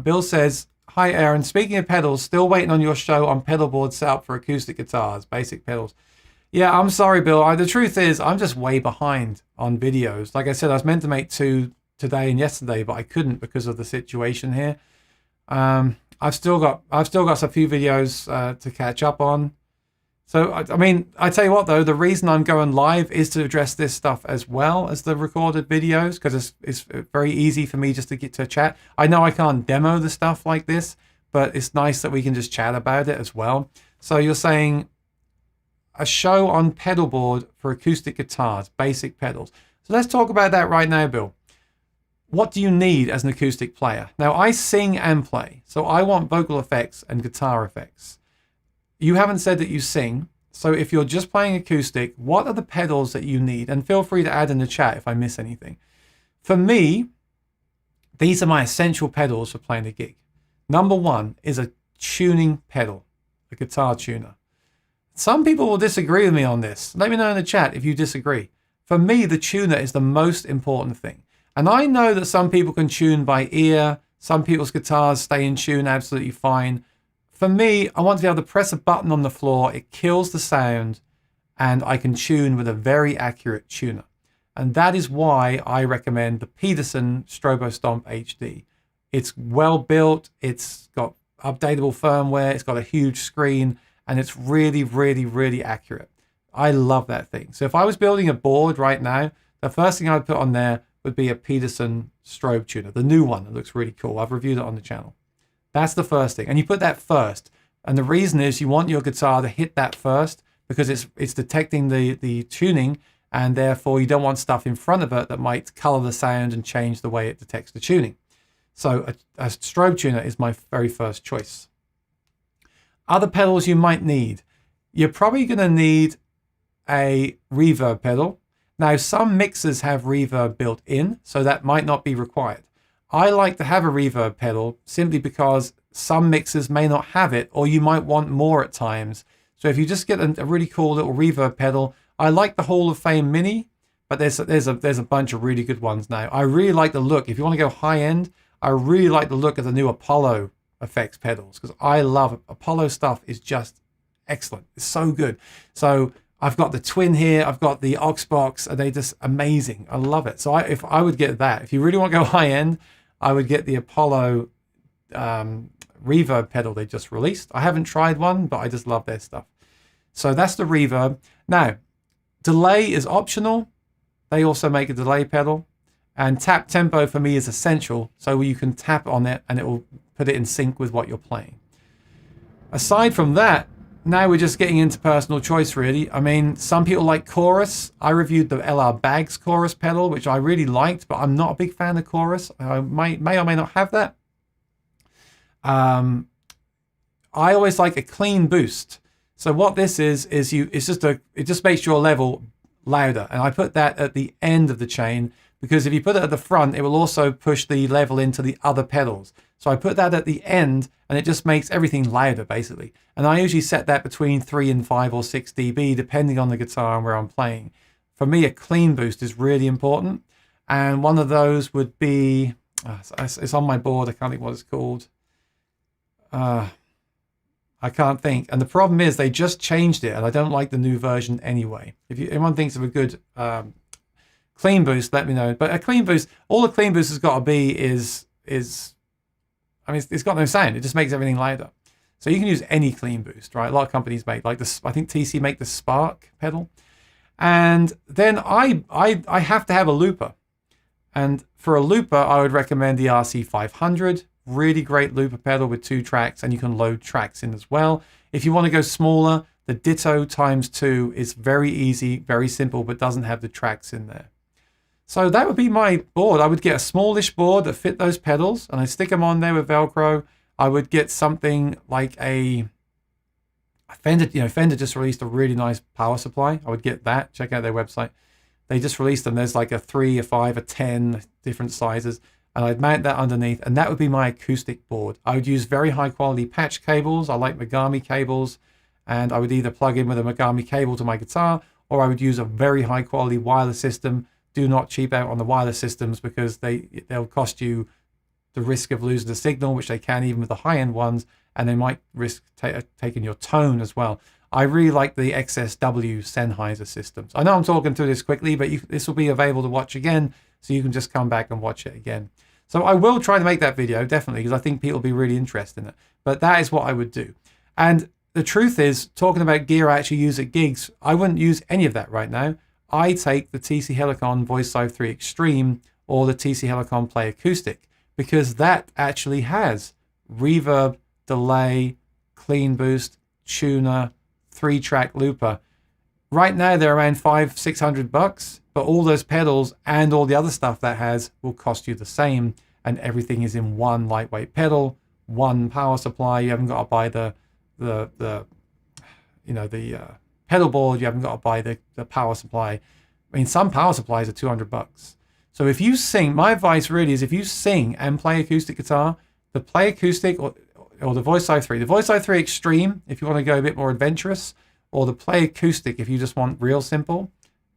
Bill says, hi, Aaron. Speaking of pedals, still waiting on your show on pedalboard setup for acoustic guitars, basic pedals. Yeah, I'm sorry, Bill. The truth is, I'm just way behind on videos. Like I said, I was meant to make 2 today and yesterday, but I couldn't because of the situation here. I've still got a few videos to catch up on. So, I mean, I tell you what, though, the reason I'm going live is to address this stuff as well as the recorded videos, because it's very easy for me just to get to chat. I know I can't demo the stuff like this, but it's nice that we can just chat about it as well. So you're saying a show on pedalboard for acoustic guitars, basic pedals. So let's talk about that right now, Bill. What do you need as an acoustic player? Now, I sing and play, so I want vocal effects and guitar effects. You haven't said that you sing, so if you're just playing acoustic, what are the pedals that you need? And feel free to add in the chat if I miss anything. For me, these are my essential pedals for playing a gig. Number 1 is a tuning pedal, a guitar tuner. Some people will disagree with me on this. Let me know in the chat if you disagree. For me, the tuner is the most important thing. And I know that some people can tune by ear. Some people's guitars stay in tune absolutely fine. For me, I want to be able to press a button on the floor. It kills the sound, and I can tune with a very accurate tuner. And that is why I recommend the Peterson Strobo Stomp HD. It's well built. It's got updatable firmware. It's got a huge screen, and it's really, really, really accurate. I love that thing. So if I was building a board right now, the first thing I'd put on there would be a Peterson strobe tuner, the new one that looks really cool. I've reviewed it on the channel. That's the first thing. And you put that first. And the reason is you want your guitar to hit that first because it's detecting the tuning, and therefore you don't want stuff in front of it that might color the sound and change the way it detects the tuning. So a strobe tuner is my very first choice. Other pedals you might need. You're probably going to need a reverb pedal. Now, some mixers have reverb built in, so that might not be required. I like to have a reverb pedal simply because some mixers may not have it, or you might want more at times. So if you just get a really cool little reverb pedal, I like the Hall of Fame Mini, but there's a bunch of really good ones now. I really like the look. If you want to go high end, I really like the look of the new Apollo effects pedals, because I love Apollo stuff. Is just excellent. It's so good. So I've got the Twin here. I've got the Oxbox. And they're just amazing. I love it. So if I would get that, if you really want to go high end, I would get the Apollo reverb pedal they just released. I haven't tried one, but I just love their stuff. So that's the reverb. Now, delay is optional. They also make a delay pedal. And tap tempo for me is essential. So you can tap on it and it will put it in sync with what you're playing. Aside from that, now we're just getting into personal choice, really. I mean, some people like chorus. I reviewed the LR Baggs chorus pedal, which I really liked, but I'm not a big fan of chorus. I may or may not have that. I always like a clean boost. So what this is it just makes your level louder. And I put that at the end of the chain, because if you put it at the front, it will also push the level into the other pedals. So I put that at the end, and it just makes everything louder, basically. And I usually set that between 3 and 5 or 6 dB, depending on the guitar and where I'm playing. For me, a clean boost is really important. And one of those would be, it's on my board, I can't think what it's called. I can't think. And the problem is they just changed it, and I don't like the new version anyway. If anyone thinks of a good clean boost, let me know. But a clean boost, all a clean boost has got to be is I mean, it's got no sound. It just makes everything louder. So you can use any clean boost, right? A lot of companies make, like this, I think TC make the Spark pedal. And then I have to have a looper. And for a looper, I would recommend the RC500. Really great looper pedal with 2 tracks, and you can load tracks in as well. If you want to go smaller, the Ditto ×2 is very easy, very simple, but doesn't have the tracks in there. So that would be my board. I would get a smallish board that fit those pedals, and I stick them on there with Velcro. I would get something like a Fender. Fender just released a really nice power supply. I would get that. Check out their website. They just released them. There's like a 3, a 5, a 10 different sizes. And I'd mount that underneath, and that would be my acoustic board. I would use very high quality patch cables. I like Megami cables, and I would either plug in with a Megami cable to my guitar, or I would use a very high quality wireless system. Do not cheap out on the wireless systems, because they'll cost you the risk of losing the signal, which they can even with the high-end ones, and they might risk taking your tone as well. I really like the XSW Sennheiser systems. I know I'm talking through this quickly, but this will be available to watch again, so you can just come back and watch it again. So I will try to make that video, definitely, because I think people will be really interested in it. But that is what I would do. And the truth is, talking about gear I actually use at gigs, I wouldn't use any of that right now. I take the TC Helicon Voice Live 3 Extreme or the TC Helicon Play Acoustic, because that actually has reverb, delay, clean boost, tuner, 3-track looper. Right now they're around $500-600, but all those pedals and all the other stuff that has will cost you the same, and everything is in one lightweight pedal, one power supply. You haven't got to buy the pedal board. You haven't got to buy the power supply. I mean, some power supplies are $200. So if you sing, my advice really is, if you sing and play acoustic guitar, the Play Acoustic or the Voice Live 3, the Voice Live 3 Extreme, if you want to go a bit more adventurous, or the Play Acoustic, if you just want real simple,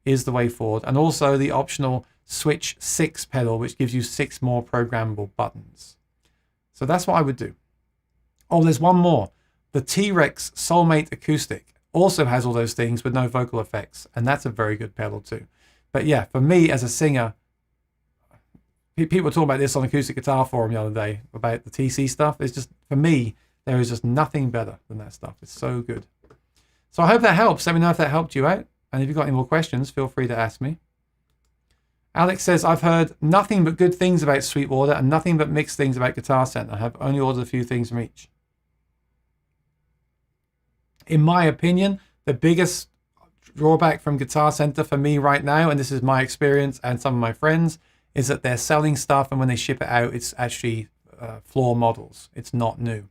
is the way forward. And also the optional Switch 6 pedal, which gives you 6 more programmable buttons. So that's what I would do. Oh, there's one more. The T-Rex Soulmate Acoustic also has all those things with no vocal effects, and that's a very good pedal too. But yeah, for me as a singer, people were talking about this on Acoustic Guitar Forum the other day, about the TC stuff. It's just, for me, there is just nothing better than that stuff. It's so good. So I hope that helps. Let me know if that helped you out. And if you've got any more questions, feel free to ask me. Alex says, I've heard nothing but good things about Sweetwater and nothing but mixed things about Guitar Center. I have only ordered a few things from each. In my opinion, the biggest drawback from Guitar Center for me right now, and this is my experience and some of my friends, is that they're selling stuff, and when they ship it out, it's actually floor models. It's not new.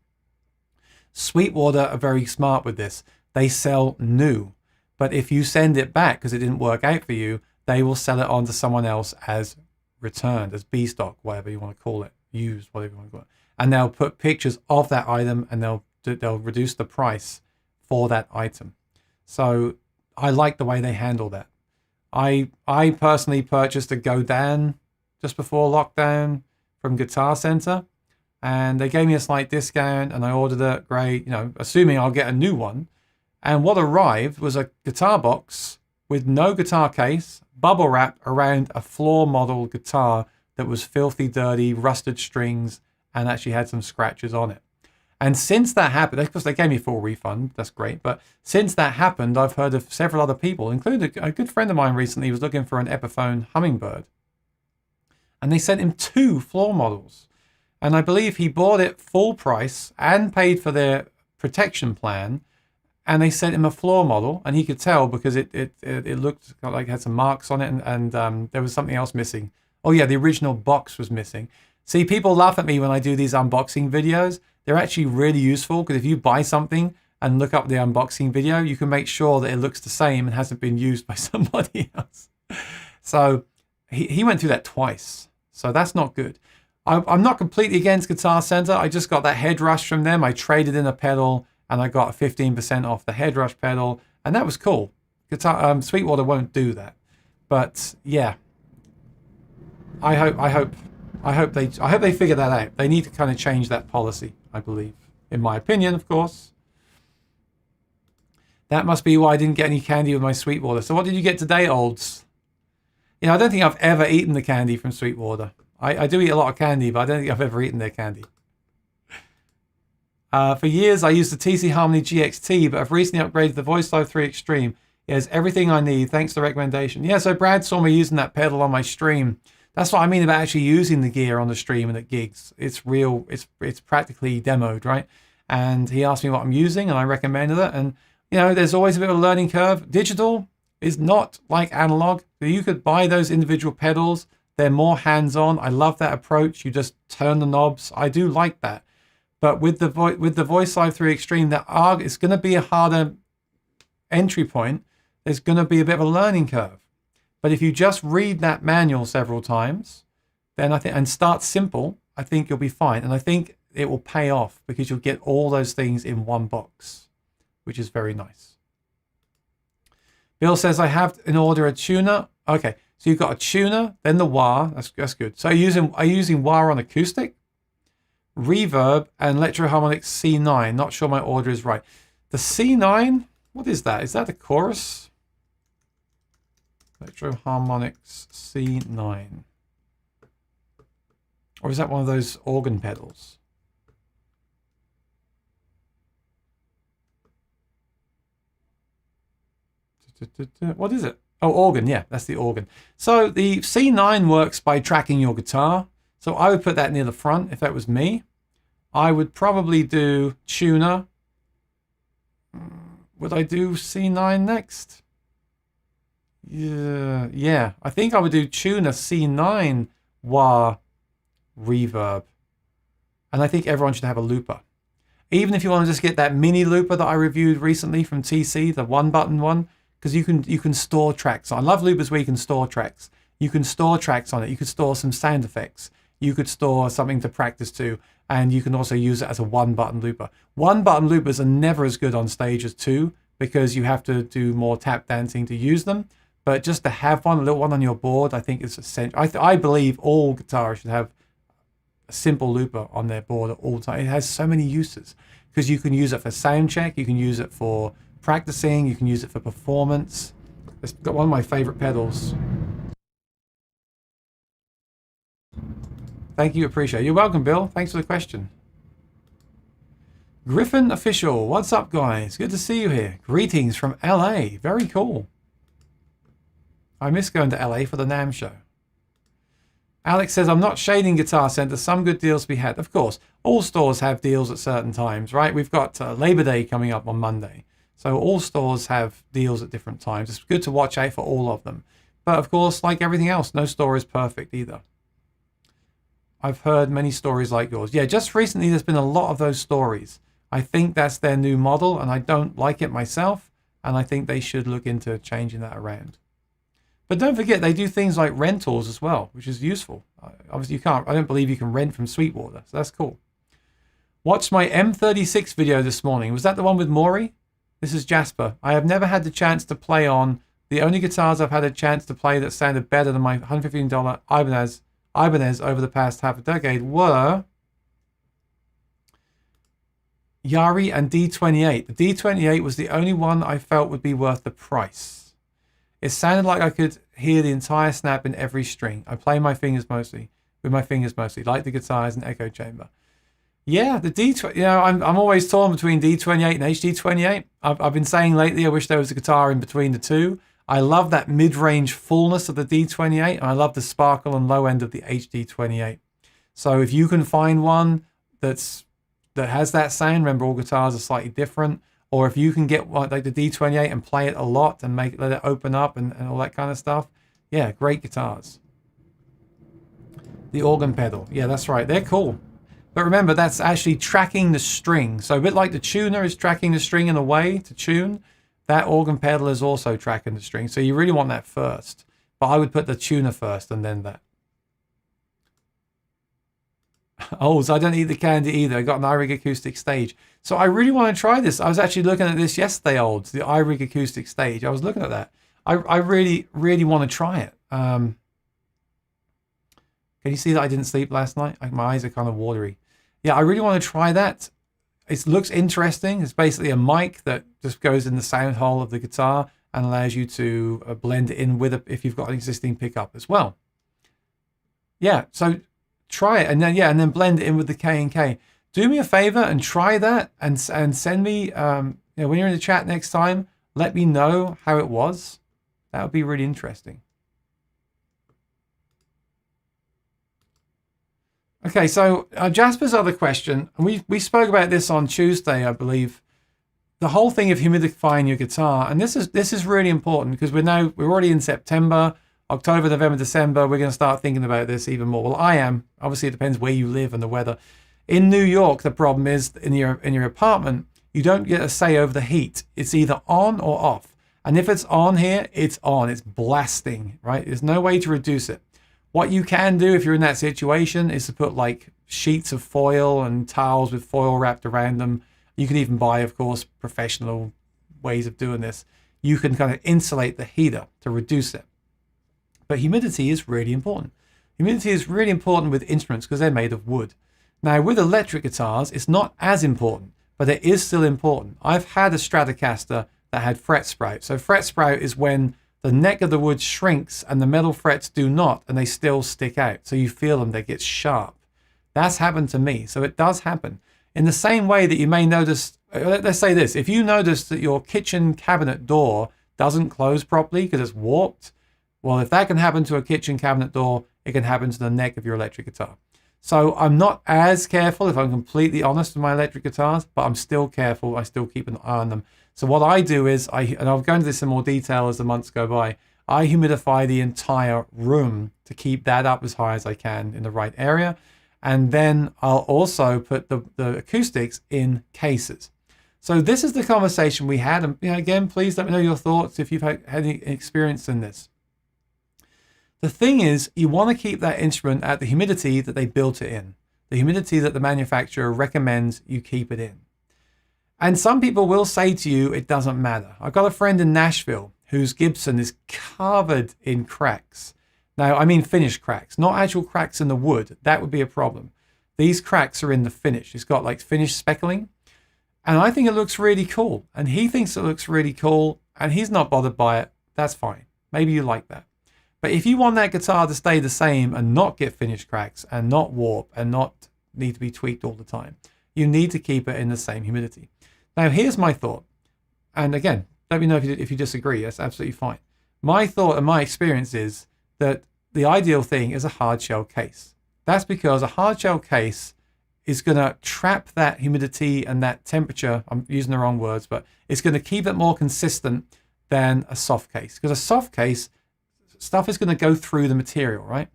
Sweetwater are very smart with this. They sell new, but if you send it back because it didn't work out for you, they will sell it on to someone else as returned, as B stock, whatever you want to call it, used, whatever you want to call it. And they'll put pictures of that item, and they'll reduce the price for that item. So I like the way they handle that. I personally purchased a Godin just before lockdown from Guitar Center, and they gave me a slight discount, and I ordered it. Great, assuming I'll get a new one. And what arrived was a guitar box with no guitar case, bubble wrap around a floor model guitar that was filthy dirty, rusted strings, and actually had some scratches on it. And since that happened, of course they gave me a full refund, that's great, but since that happened, I've heard of several other people, including a good friend of mine recently who was looking for an Epiphone Hummingbird. And they sent him 2 floor models. And I believe he bought it full price and paid for their protection plan. And they sent him a floor model, and he could tell because it looked like it had some marks on it, and there was something else missing. Oh yeah, the original box was missing. See, people laugh at me when I do these unboxing videos. They're actually really useful, because if you buy something and look up the unboxing video, you can make sure that it looks the same and hasn't been used by somebody else. So he went through that twice. So that's not good. I'm not completely against Guitar Center. I just got that head rush from them. I traded in a pedal, and I got 15% off the head rush pedal, and that was cool. Sweetwater won't do that, but yeah, I hope they figure that out. They need to kind of change that policy, I believe, in my opinion, of course. That must be why I didn't get any candy with my Sweetwater. So what did you get today, Olds? I don't think I've ever eaten the candy from Sweetwater. I do eat a lot of candy, but I don't think I've ever eaten their candy. For years, I used the TC Harmony GXT, but I've recently upgraded the Voice Live 3 Extreme. It has everything I need. Thanks for the recommendation. Yeah, so Brad saw me using that pedal on my stream. That's what I mean about actually using the gear on the stream and at gigs. It's real. It's practically demoed, right? And he asked me what I'm using, and I recommended it. And, you know, there's always a bit of a learning curve. Digital is not like analog. You could buy those individual pedals. They're more hands-on. I love that approach. You just turn the knobs. I do like that. But with the Voice Live 3 Extreme, it's going to be a harder entry point. There's going to be a bit of a learning curve. But if you just read that manual several times, then I think, and start simple, I think you'll be fine. And I think it will pay off because you'll get all those things in one box, which is very nice. Bill says, I have in order a tuner. Okay, so you've got a tuner, then the wah. That's good. So are you using wah on acoustic, reverb, and electroharmonics C9? Not sure my order is right. The C9, what is that? Is that the chorus? Electroharmonics C9. Or is that one of those organ pedals? What is it? Oh, organ. Yeah, that's the organ. So the C9 works by tracking your guitar. So I would put that near the front if that was me. I would probably do tuner. Would I do C9 next? Yeah. I think I would do tuner C9 wah reverb. And I think everyone should have a looper. Even if you want to just get that mini looper that I reviewed recently from TC, the one button one, because you can store tracks. I love loopers where you can store tracks. You can store tracks on it. You could store some sound effects. You could store something to practice to, and you can also use it as a one button looper. One button loopers are never as good on stage as two because you have to do more tap dancing to use them. But just to have one, a little one on your board, I think is essential. I believe all guitarists should have a simple looper on their board at all times. It has so many uses because you can use it for sound check. You can use it for practicing. You can use it for performance. It's got one of my favorite pedals. Thank you, appreciate it. You're welcome, Bill. Thanks for the question. Griffin Official, what's up, guys? Good to see you here. Greetings from LA. Very cool. I miss going to LA for the NAMM show. Alex says, I'm not shading Guitar Center. Some good deals to be had. Of course, all stores have deals at certain times, right? We've got Labor Day coming up on Monday. So all stores have deals at different times. It's good to watch out for all of them. But of course, like everything else, no store is perfect either. I've heard many stories like yours. Yeah, just recently there's been a lot of those stories. I think that's their new model, and I don't like it myself, and I think they should look into changing that around. But don't forget, they do things like rentals as well, which is useful. Obviously, I don't believe you can rent from Sweetwater, so that's cool. Watched my M36 video this morning. Was that the one with Maury? This is Jasper. I have never had the chance to play on. The only guitars I've had a chance to play that sounded better than my $115 Ibanez over the past half a decade were Yari and D28. The D28 was the only one I felt would be worth the price. It sounded like I could hear the entire snap in every string. I play with my fingers mostly, like the guitars and echo chamber. Yeah, the D20. You know, I'm always torn between D28 and HD28. I've been saying lately I wish there was a guitar in between the two. I love that mid-range fullness of the D28, and I love the sparkle and low end of the HD28. So if you can find one that has that sound, remember all guitars are slightly different, or if you can get like the D28 and play it a lot and let it open up and all that kind of stuff, yeah, great guitars. The organ pedal, yeah, that's right, they're cool. But remember, that's actually tracking the string. So a bit like the tuner is tracking the string in a way to tune, that organ pedal is also tracking the string. So you really want that first. But I would put the tuner first and then that. Oh, so I don't eat the candy either. I got an iRig acoustic stage. So I really want to try this. I was actually looking at this yesterday, the iRig acoustic stage. I was looking at that. I really, really want to try it. Can you see that I didn't sleep last night? My eyes are kind of watery. Yeah, I really want to try that. It looks interesting. It's basically a mic that just goes in the sound hole of the guitar and allows you to blend it in with it if you've got an existing pickup as well. Yeah, so try it and then blend it in with the K&K. do me a favor and try that and send me, when you're in the chat next time, let me know how it was. That would be really interesting. Okay, so Jasper's other question, and we spoke about this on Tuesday, I believe. The whole thing of humidifying your guitar, and this is really important because we're already in September, October, November, December. We're going to start thinking about this even more. Well, I am. Obviously, it depends where you live and the weather. In New York, the problem is in your apartment, you don't get a say over the heat. It's either on or off. And if it's on here, it's on. It's blasting, right? There's no way to reduce it. What you can do if you're in that situation is to put like sheets of foil and towels with foil wrapped around them. You can even buy, of course, professional ways of doing this. You can kind of insulate the heater to reduce it. But humidity is really important. Humidity is really important with instruments because they're made of wood. Now, with electric guitars, it's not as important, but it is still important. I've had a Stratocaster that had fret sprout. So fret sprout is when the neck of the wood shrinks and the metal frets do not, and they still stick out. So you feel them, they get sharp. That's happened to me. So it does happen. In the same way that you may notice, let's say this, if you notice that your kitchen cabinet door doesn't close properly because it's warped, well, if that can happen to a kitchen cabinet door, it can happen to the neck of your electric guitar. So I'm not as careful, if I'm completely honest, with my electric guitars, but I'm still careful. I still keep an eye on them. So what I do is, and I'll go into this in more detail as the months go by, I humidify the entire room to keep that up as high as I can in the right area. And then I'll also put the acoustics in cases. So this is the conversation we had. And again, please let me know your thoughts if you've had any experience in this. The thing is, you want to keep that instrument at the humidity that they built it in, the humidity that the manufacturer recommends you keep it in. And some people will say to you, it doesn't matter. I've got a friend in Nashville whose Gibson is covered in cracks. Now, I mean finished cracks, not actual cracks in the wood. That would be a problem. These cracks are in the finish. It's got like finished speckling. And I think it looks really cool. And he thinks it looks really cool. And he's not bothered by it. That's fine. Maybe you like that. But if you want that guitar to stay the same and not get finished cracks and not warp and not need to be tweaked all the time, you need to keep it in the same humidity. Now, here's my thought. And again, let me know if you disagree. That's absolutely fine. My thought and my experience is that the ideal thing is a hard shell case. That's because a hard shell case is going to trap that humidity and that temperature. I'm using the wrong words, but it's going to keep it more consistent than a soft case. Because a soft case, stuff is going to go through the material, right?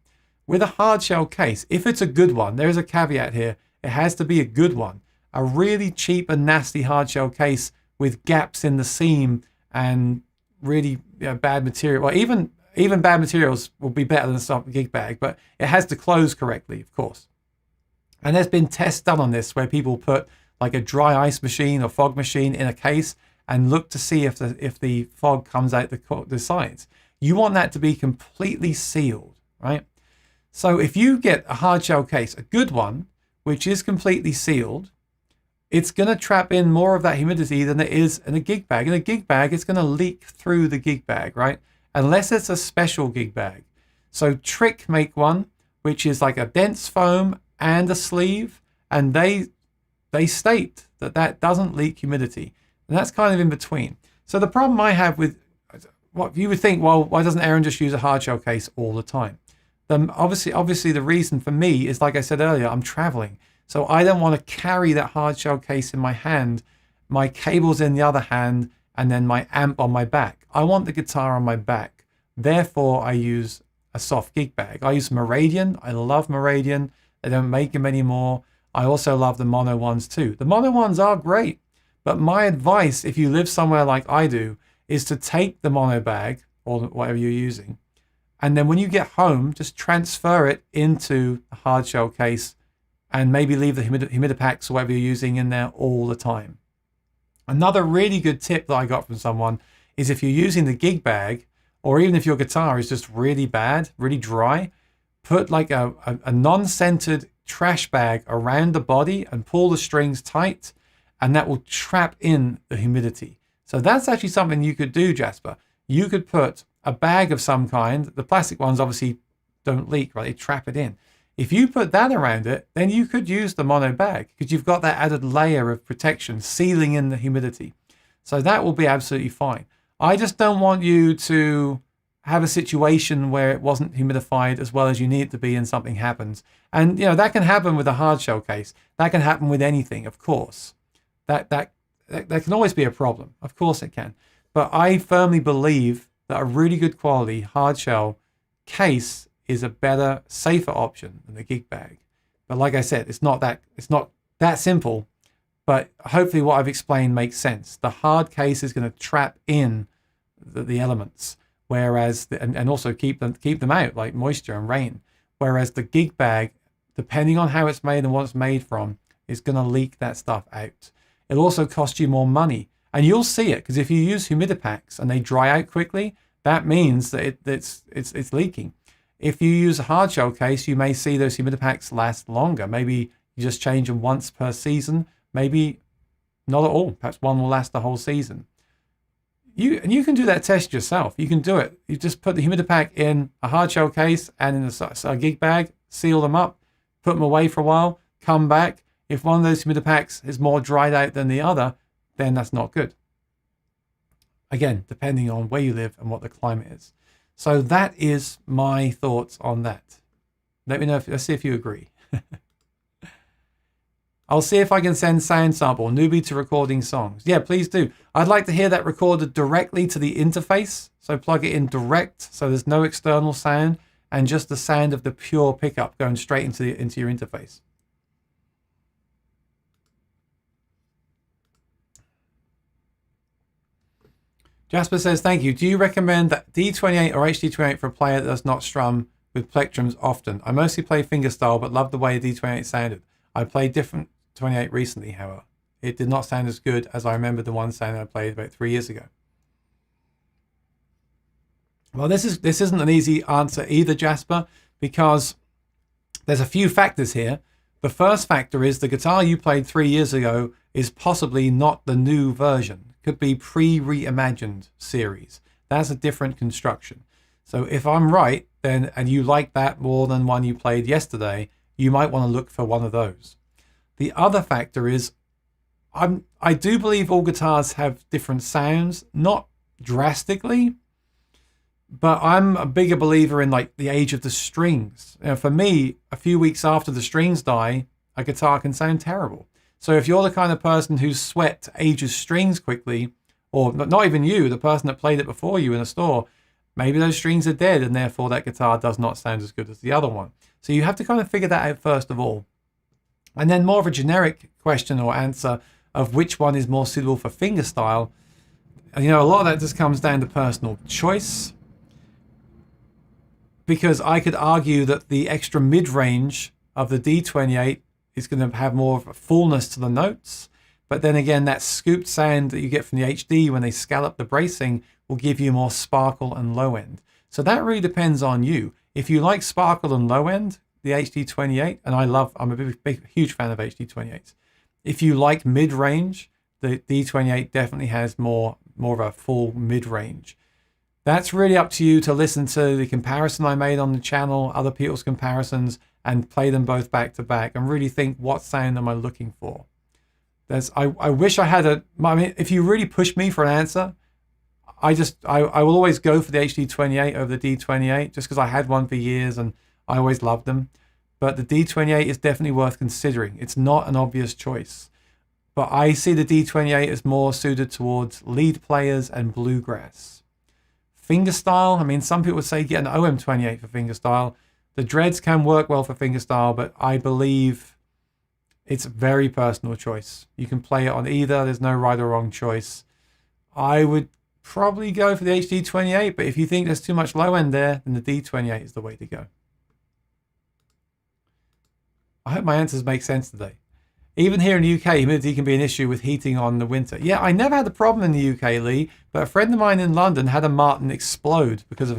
With a hard shell case, if it's a good one, there is a caveat here. It has to be a good one. A really cheap and nasty hard shell case with gaps in the seam and really bad material. Well, even bad materials will be better than a soft gig bag, but it has to close correctly, of course. And there's been tests done on this where people put like a dry ice machine or fog machine in a case and look to see if the fog comes out the sides. You want that to be completely sealed, right? So if you get a hard shell case, a good one, which is completely sealed, it's going to trap in more of that humidity than it is in a gig bag. In a gig bag, it's going to leak through the gig bag, right? Unless it's a special gig bag. So Trick make one, which is like a dense foam and a sleeve, and they state that doesn't leak humidity. And that's kind of in between. So the problem I have with what you would think, well, why doesn't Aaron just use a hard shell case all the time? Obviously the reason for me is, like I said earlier, I'm traveling. So I don't want to carry that hard shell case in my hand, my cables in the other hand, and then my amp on my back. I want the guitar on my back. Therefore, I use a soft gig bag. I use Meridian. I love Meridian. They don't make them anymore. I also love the mono ones too. The mono ones are great. But my advice, if you live somewhere like I do, is to take the mono bag or whatever you're using, and then when you get home, just transfer it into a hard shell case and maybe leave the humidipacks or whatever you're using in there all the time. Another really good tip that I got from someone is if you're using the gig bag, or even if your guitar is just really bad, really dry, put like a non-centered trash bag around the body and pull the strings tight, and that will trap in the humidity. So that's actually something you could do, Jasper. You could put a bag of some kind. The plastic ones obviously don't leak, right? They trap it in. If you put that around it, then you could use the mono bag because you've got that added layer of protection sealing in the humidity. So that will be absolutely fine. I just don't want you to have a situation where it wasn't humidified as well as you need it to be and something happens. And that can happen with a hard shell case. That can happen with anything, of course. That can always be a problem. Of course it can. But I firmly believe that a really good quality hard shell case is a better, safer option than the gig bag. But like I said, it's not that simple. But hopefully what I've explained makes sense. The hard case is going to trap in the elements, whereas and also keep them out, like moisture and rain. Whereas the gig bag, depending on how it's made and what it's made from, is going to leak that stuff out. It'll also cost you more money, and you'll see it because if you use humidipacks and they dry out quickly, that means that it's leaking. If you use a hard shell case, you may see those humidipacks last longer. Maybe you just change them once per season. Maybe not at all. Perhaps one will last the whole season. You can do that test yourself. You can do it. You just put the humidipack in a hard shell case and in a gig bag, seal them up, put them away for a while, come back. If one of those humidipacks is more dried out than the other, then that's not good. Again, depending on where you live and what the climate is. So that is my thoughts on that. Let me know let's see if you agree. I'll see if I can send sound sample, newbie to recording songs. Yeah, please do. I'd like to hear that recorded directly to the interface. So plug it in direct, so there's no external sound, and just the sound of the pure pickup going straight into your interface. Jasper says, thank you. Do you recommend that D28 or HD28 for a player that does not strum with plectrums often? I mostly play fingerstyle, but love the way D28 sounded. I played different 28 recently, however. It did not sound as good as I remember the one sound I played about 3 years ago. Well, this isn't an easy answer either, Jasper, because there's a few factors here. The first factor is the guitar you played 3 years ago is possibly not the new version. Could be pre-reimagined series. That's a different construction. So if I'm right, then and you like that more than one you played yesterday, you might want to look for one of those. The other factor is I do believe all guitars have different sounds, not drastically, but I'm a bigger believer in like the age of the strings. For me, a few weeks after the strings die, a guitar can sound terrible. So if you're the kind of person who sweat ages strings quickly, or not even you, the person that played it before you in a store, maybe those strings are dead and therefore that guitar does not sound as good as the other one. So you have to kind of figure that out first of all. And then more of a generic question or answer of which one is more suitable for fingerstyle. And a lot of that just comes down to personal choice. Because I could argue that the extra mid-range of the D28 is going to have more of a fullness to the notes. But then again, that scooped sound that you get from the HD when they scallop the bracing will give you more sparkle and low end. So that really depends on you. If you like sparkle and low end, the HD28, and I'm a huge fan of HD28s. If you like mid-range, the D28 definitely has more of a full mid-range. That's really up to you to listen to the comparison I made on the channel, other people's comparisons, and play them both back to back and really think, what sound am I looking for? I wish I had if you really push me for an answer, I will always go for the HD28 over the D28 just because I had one for years and I always loved them. But the D28 is definitely worth considering. It's not an obvious choice. But I see the D28 as more suited towards lead players and bluegrass. Fingerstyle, some people would say get an OM28 for fingerstyle. The dreads can work well for fingerstyle, but I believe it's a very personal choice. You can play it on either. There's no right or wrong choice. I would probably go for the HD28, but if you think there's too much low end there, then the D28 is the way to go. I hope my answers make sense today. Even here in the UK, humidity can be an issue with heating on the winter. Yeah, I never had a problem in the UK, Lee, but a friend of mine in London had a Martin explode because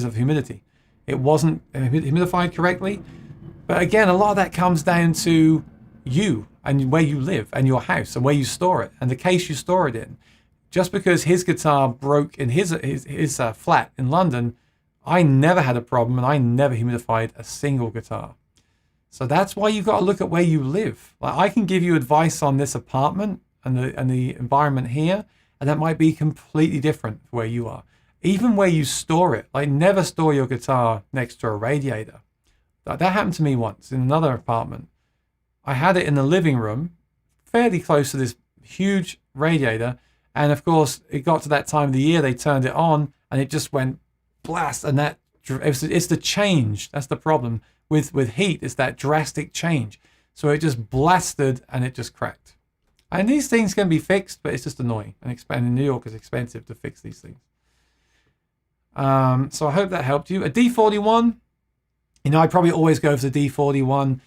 of humidity. It wasn't humidified correctly. But again, a lot of that comes down to you and where you live and your house and where you store it and the case you store it in. Just because his guitar broke in his flat in London, I never had a problem and I never humidified a single guitar. So that's why you've got to look at where you live. Like, I can give you advice on this apartment and the environment here, and that might be completely different where you are. Even where you store it, like never store your guitar next to a radiator. That happened to me once in another apartment. I had it in the living room, fairly close to this huge radiator, and of course it got to that time of the year, they turned it on and it just went blast, and it's the change. That's the problem with heat, is that drastic change. So it just blasted and it just cracked. And these things can be fixed, but it's just annoying, and in New York it's expensive to fix these things. So I hope that helped you. A D41, I probably always go for the D41.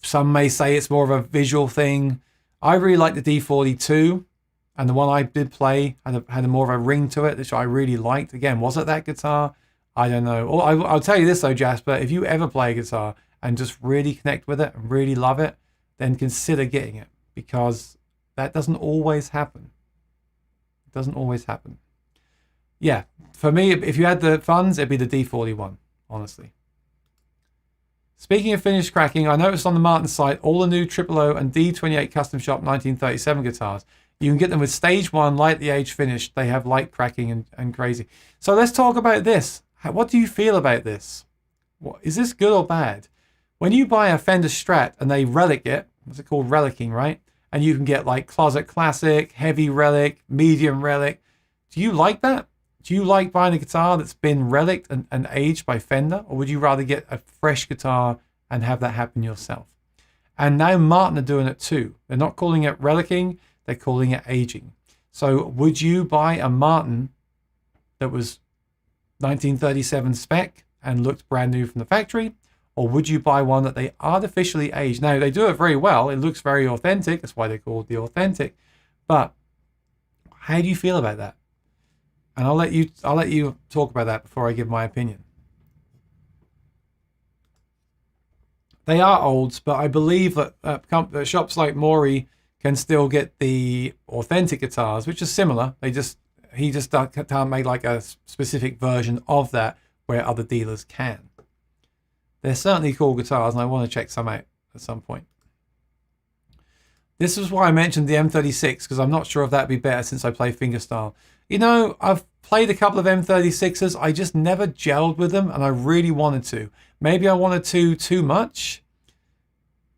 Some may say it's more of a visual thing. I really like the D42, and the one I did play had a more of a ring to it, which I really liked. Again, was it that guitar? I don't know. I'll tell you this though, Jasper, if you ever play a guitar and just really connect with it and really love it, then consider getting it, because that doesn't always happen. It doesn't always happen. Yeah, for me, if you had the funds, it'd be the D41, honestly. Speaking of finished cracking, I noticed on the Martin site all the new 000 and D28 Custom Shop 1937 guitars. You can get them with stage 1, lightly aged finished. They have light cracking and crazy. So let's talk about this. What do you feel about this? Is this good or bad? When you buy a Fender Strat and they relic it, what's it called, relicking, right? And you can get like Closet Classic, Heavy Relic, Medium Relic. Do you like that? Do you like buying a guitar that's been relicked and aged by Fender? Or would you rather get a fresh guitar and have that happen yourself? And now Martin are doing it too. They're not calling it relicking, they're calling it aging. So would you buy a Martin that was 1937 spec and looked brand new from the factory? Or would you buy one that they artificially aged? Now, they do it very well. It looks very authentic. That's why they call it the authentic. But how do you feel about that? And I'll let you talk about that before I give my opinion. They are olds, but I believe that shops like Maury can still get the authentic guitars, which are similar. He just can't make like a specific version of that where other dealers can. They're certainly cool guitars, and I want to check some out at some point. This is why I mentioned the M36, because I'm not sure if that'd be better since I play fingerstyle. I've played a couple of M36s. I just never gelled with them, and I really wanted to. Maybe I wanted to too much,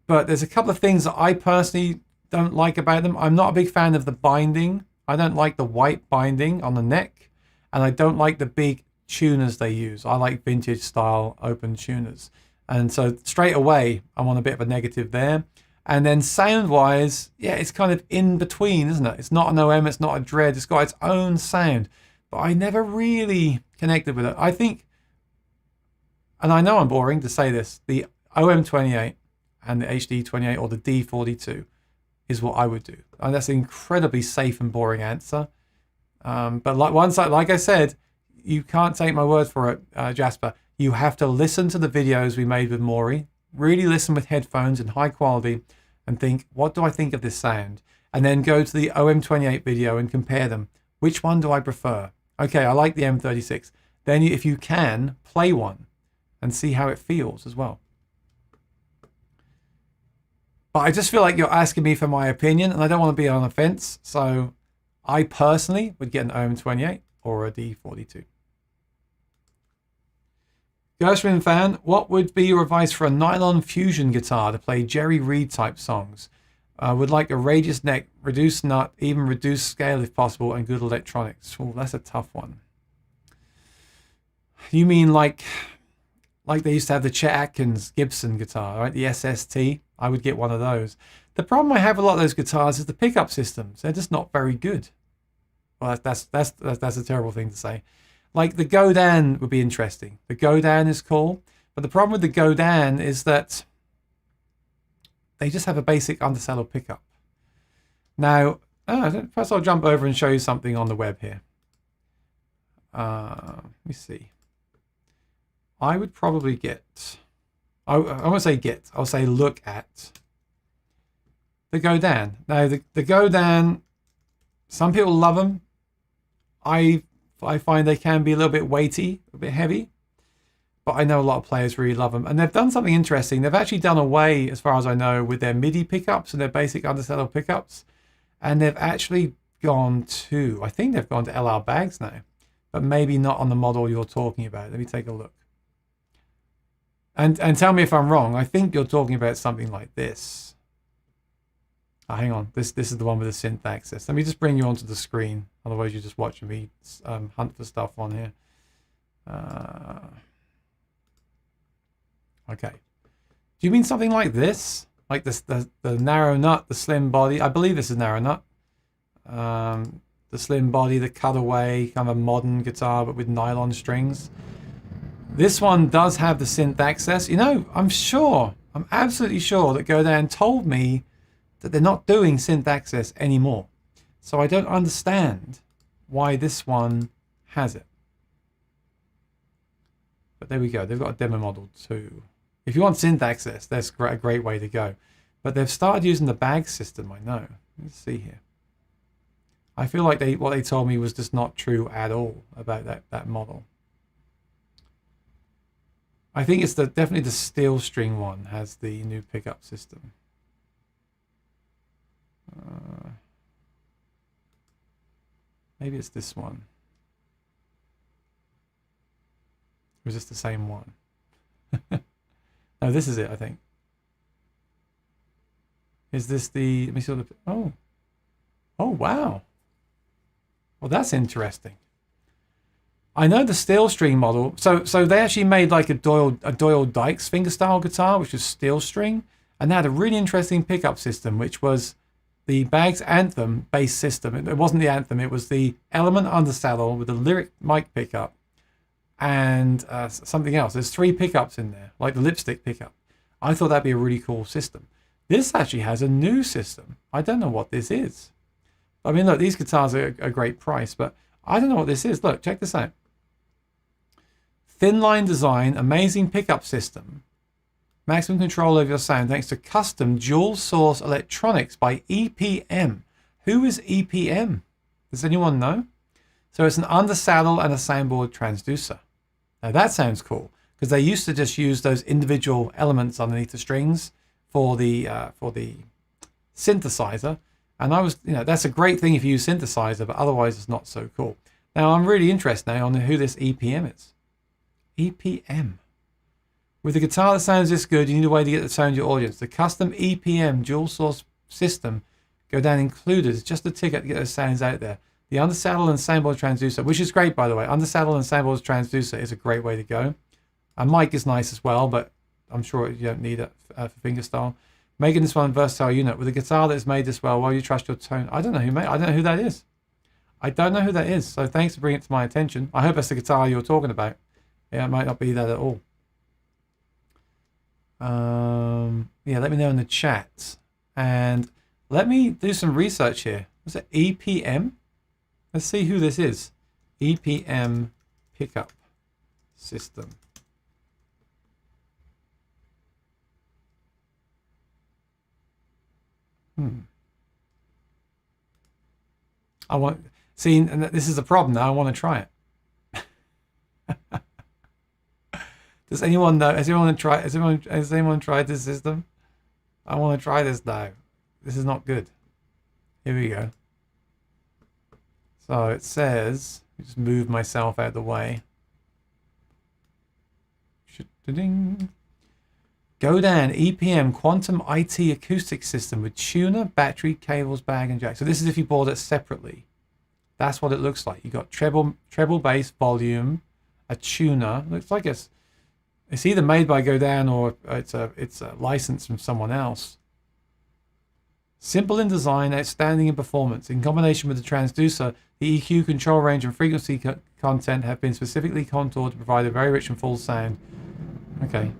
but there's a couple of things that I personally don't like about them. I'm not a big fan of the binding. I don't like the white binding on the neck, and I don't like the big tuners they use. I like vintage style open tuners. And so straight away, I'm on a bit of a negative there. And then sound wise, yeah, it's kind of in between, isn't it? It's not an OM, it's not a Dread, it's got its own sound. But I never really connected with it. I think, and I know I'm boring to say this, the OM28 and the HD28 or the D42 is what I would do. And that's an incredibly safe and boring answer. But like I said, you can't take my word for it, Jasper. You have to listen to the videos we made with Maury. Really listen with headphones in high quality and think, what do I think of this sound? And then go to the OM28 video and compare them. Which one do I prefer? Okay, I like the M36. Then if you can, play one and see how it feels as well. But I just feel like you're asking me for my opinion, and I don't want to be on the fence. So I personally would get an OM28 or a D42. Gershwin fan, what would be your advice for a nylon fusion guitar to play Jerry Reed type songs? Would like a radius neck, reduced nut, even reduced scale if possible, and good electronics. Oh, that's a tough one. You mean like they used to have the Chet Atkins Gibson guitar, right? The SST. I would get one of those. The problem I have with a lot of those guitars is the pickup systems. They're just not very good. Well, that's a terrible thing to say. Like the Godin would be interesting. The Godin is cool, but the problem with the Godin is that they just have a basic undersaddle pickup. Now, first I'll jump over and show you something on the web here. Let me see. I would probably get, I won't say get, I'll say look at the Godin. Now, the Godin, some people love them. I find they can be a little bit weighty, a bit heavy. but I know a lot of players really love them. And they've done something interesting. They've actually done away, as far as I know, with their MIDI pickups and their basic undersaddle pickups. And they've actually gone to, I think they've gone to LR bags now, but maybe not on the model you're talking about. Let me take a look. And tell me if I'm wrong. I think you're talking about something like this. Oh, hang on. This is the one with the synth access. Let me just bring you onto the screen. Otherwise, you're just watching me hunt for stuff on here. Okay. Do you mean something like this? Like this, the narrow nut, the slim body? I believe this is narrow nut. The slim body, the cutaway, kind of a modern guitar, but with nylon strings. This one does have the synth access. You know, I'm absolutely sure that Godin told me that they're not doing synth access anymore. So I don't understand why this one has it. But there we go. They've got a demo model too. If you want synth access, that's a great way to go. But they've started using the bag system, I know. Let's see here. I feel like what they told me was just not true at all about that model. I think it's definitely the steel string one has the new pickup system. Maybe it's this one. Or is this the same one? No, this is it, I think. Is this the... Let me see what the... Oh. Oh, wow. Well, that's interesting. I know the steel string model. So they actually made like a Doyle Dykes fingerstyle guitar, which was steel string. And they had a really interesting pickup system, which was the Baggs Anthem bass system. It wasn't the Anthem. It was the Element undersaddle with the Lyric mic pickup. And something else. There's 3 pickups in there, like the lipstick pickup. I thought that'd be a really cool system. This actually has a new system. I don't know what this is. I mean, look, these guitars are a great price, but I don't know what this is. Look, check this out. Thin line design, amazing pickup system. Maximum control over your sound thanks to custom dual source electronics by EPM. Who is EPM? Does anyone know? So it's an undersaddle and a soundboard transducer. Now that sounds cool because they used to just use those individual elements underneath the strings for the synthesizer. And that's a great thing if you use synthesizer, but otherwise it's not so cool. Now I'm really interested now on who this EPM is. EPM. With a guitar that sounds this good, you need a way to get the sound to your audience. The custom EPM dual source system Godin included is just a ticket to get those sounds out there. The undersaddle and soundboard transducer, which is great by the way. Undersaddle and soundboard transducer is a great way to go. A mic is nice as well, but I'm sure you don't need it for fingerstyle. Making this one a versatile unit with a guitar that is made this well while you trust your tone. I don't know who made. I don't know who that is. I don't know who that is. So thanks for bringing it to my attention. I hope that's the guitar you're talking about. Yeah, it might not be that at all. Yeah, let me know in the chat. And let me do some research here. Was it EPM? Let's see who this is. EPM pickup system. I want see, and this is the problem now. I want to try it. Does anyone know? Has anyone tried this system? I want to try this now. This is not good. Here we go. So it says, let me just move myself out of the way. Godin EPM Quantum IT acoustic system with tuner, battery, cables, bag, and jack. So this is if you bought it separately. That's what it looks like. You got treble bass, volume, a tuner. Looks like it's either made by Godin or it's a license from someone else. Simple in design, outstanding in performance. In combination with the transducer, the EQ control range and frequency content have been specifically contoured to provide a very rich and full sound. Okay.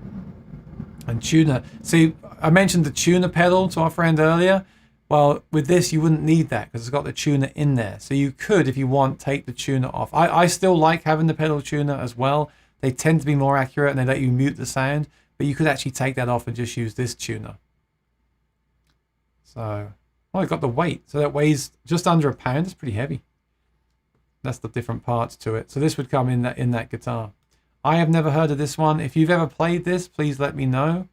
And tuner. See, I mentioned the tuner pedal to our friend earlier. Well, with this, you wouldn't need that because it's got the tuner in there. So you could, if you want, take the tuner off. I still like having the pedal tuner as well. They tend to be more accurate and they let you mute the sound. But you could actually take that off and just use this tuner. So, oh, I got the weight. So that weighs just under a pound. It's pretty heavy. That's the different parts to it. So this would come in that guitar. I have never heard of this one. If you've ever played this, please let me know,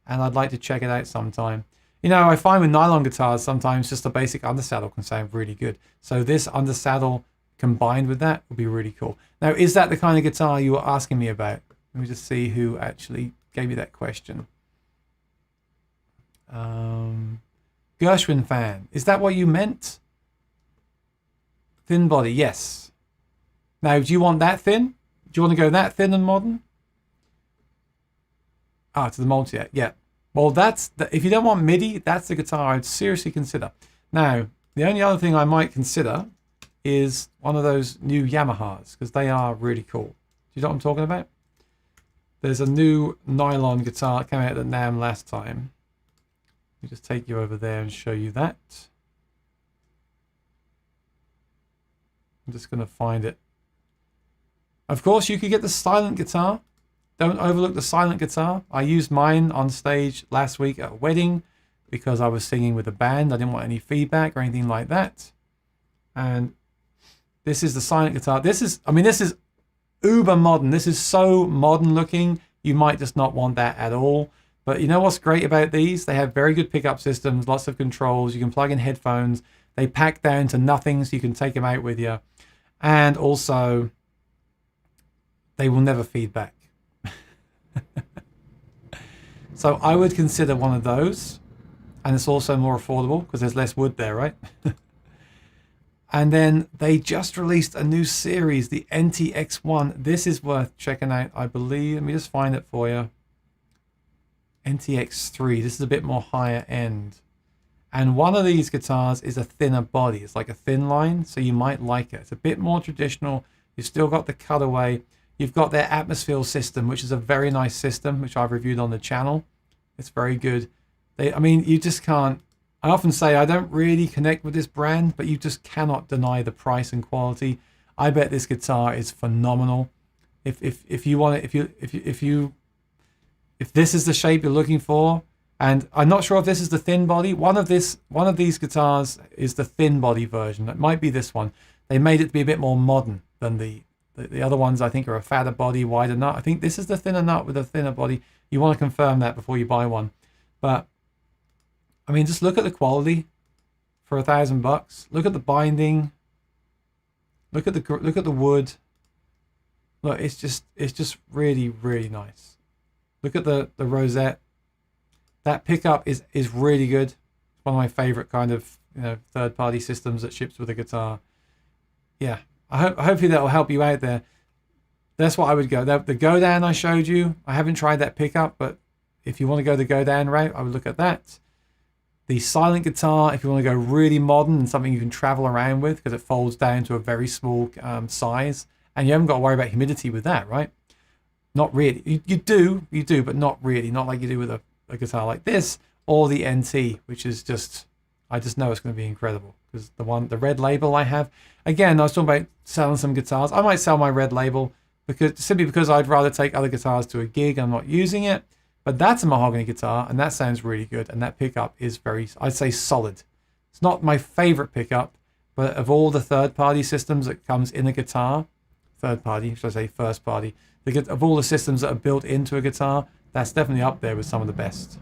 and I'd like to check it out sometime. You know, I find with nylon guitars, sometimes just a basic undersaddle can sound really good. So this undersaddle combined with that would be really cool. Now, is that the kind of guitar you were asking me about? Let me just see who actually gave me that question. Gershwin fan. Is that what you meant? Thin body, yes. Now, do you want that thin? Do you want to go that thin and modern? Ah, to the multi, yeah. Well, if you don't want MIDI, that's the guitar I'd seriously consider. Now, the only other thing I might consider is one of those new Yamahas, because they are really cool. Do you know what I'm talking about? There's a new nylon guitar that came out at NAMM last time. Let me just take you over there and show you that. I'm just going to find it. Of course, you could get the silent guitar. Don't overlook the silent guitar. I used mine on stage last week at a wedding because I was singing with a band. I didn't want any feedback or anything like that. And this is the silent guitar. This is uber modern. This is so modern looking. You might just not want that at all. But you know what's great about these? They have very good pickup systems, lots of controls. You can plug in headphones. They pack down to nothing, so you can take them out with you. And also, they will never feed back. So I would consider one of those, and it's also more affordable because there's less wood there, right? And then they just released a new series, the NTX1. This is worth checking out, I believe. Let me just find it for you. NTX3. This is a bit more higher end. And one of these guitars is a thinner body. It's like a thin line, so you might like it. It's a bit more traditional. You've still got the cutaway. You've got their atmosphere system, which is a very nice system, which I've reviewed on the channel. It's very good. You just can't. I often say I don't really connect with this brand, but you just cannot deny the price and quality. I bet this guitar is phenomenal. If you want it, if this is the shape you're looking for, and I'm not sure if this is the thin body. One of these guitars is the thin body version. It might be this one. They made it to be a bit more modern than the other ones. I think are a fatter body, wider nut. I think this is the thinner nut with a thinner body. You want to confirm that before you buy one. But I mean, just look at the quality for $1,000. Look at the binding. Look at the wood. Look, it's just really, really nice. Look at the rosette. That pickup is really good. It's one of my favorite kind of third-party systems that ships with a guitar. Yeah, hopefully that will help you out there. That's what I would go. The Godan I showed you, I haven't tried that pickup, but if you want to go the Godan route, I would look at that. The silent guitar, if you want to go really modern and something you can travel around with, because it folds down to a very small size, and you haven't got to worry about humidity with that, right? Not really. You do, but not really. Not like you do with a guitar like this or the NT, which is just, I just know it's going to be incredible. Because the red label I have, again, I was talking about selling some guitars. I might sell my red label simply because I'd rather take other guitars to a gig. I'm not using it, but that's a mahogany guitar, and that sounds really good. And that pickup is very, I'd say, solid. It's not my favorite pickup, but of all the third-party systems that comes in a guitar, third-party, should I say first-party, of all the systems that are built into a guitar, that's definitely up there with some of the best.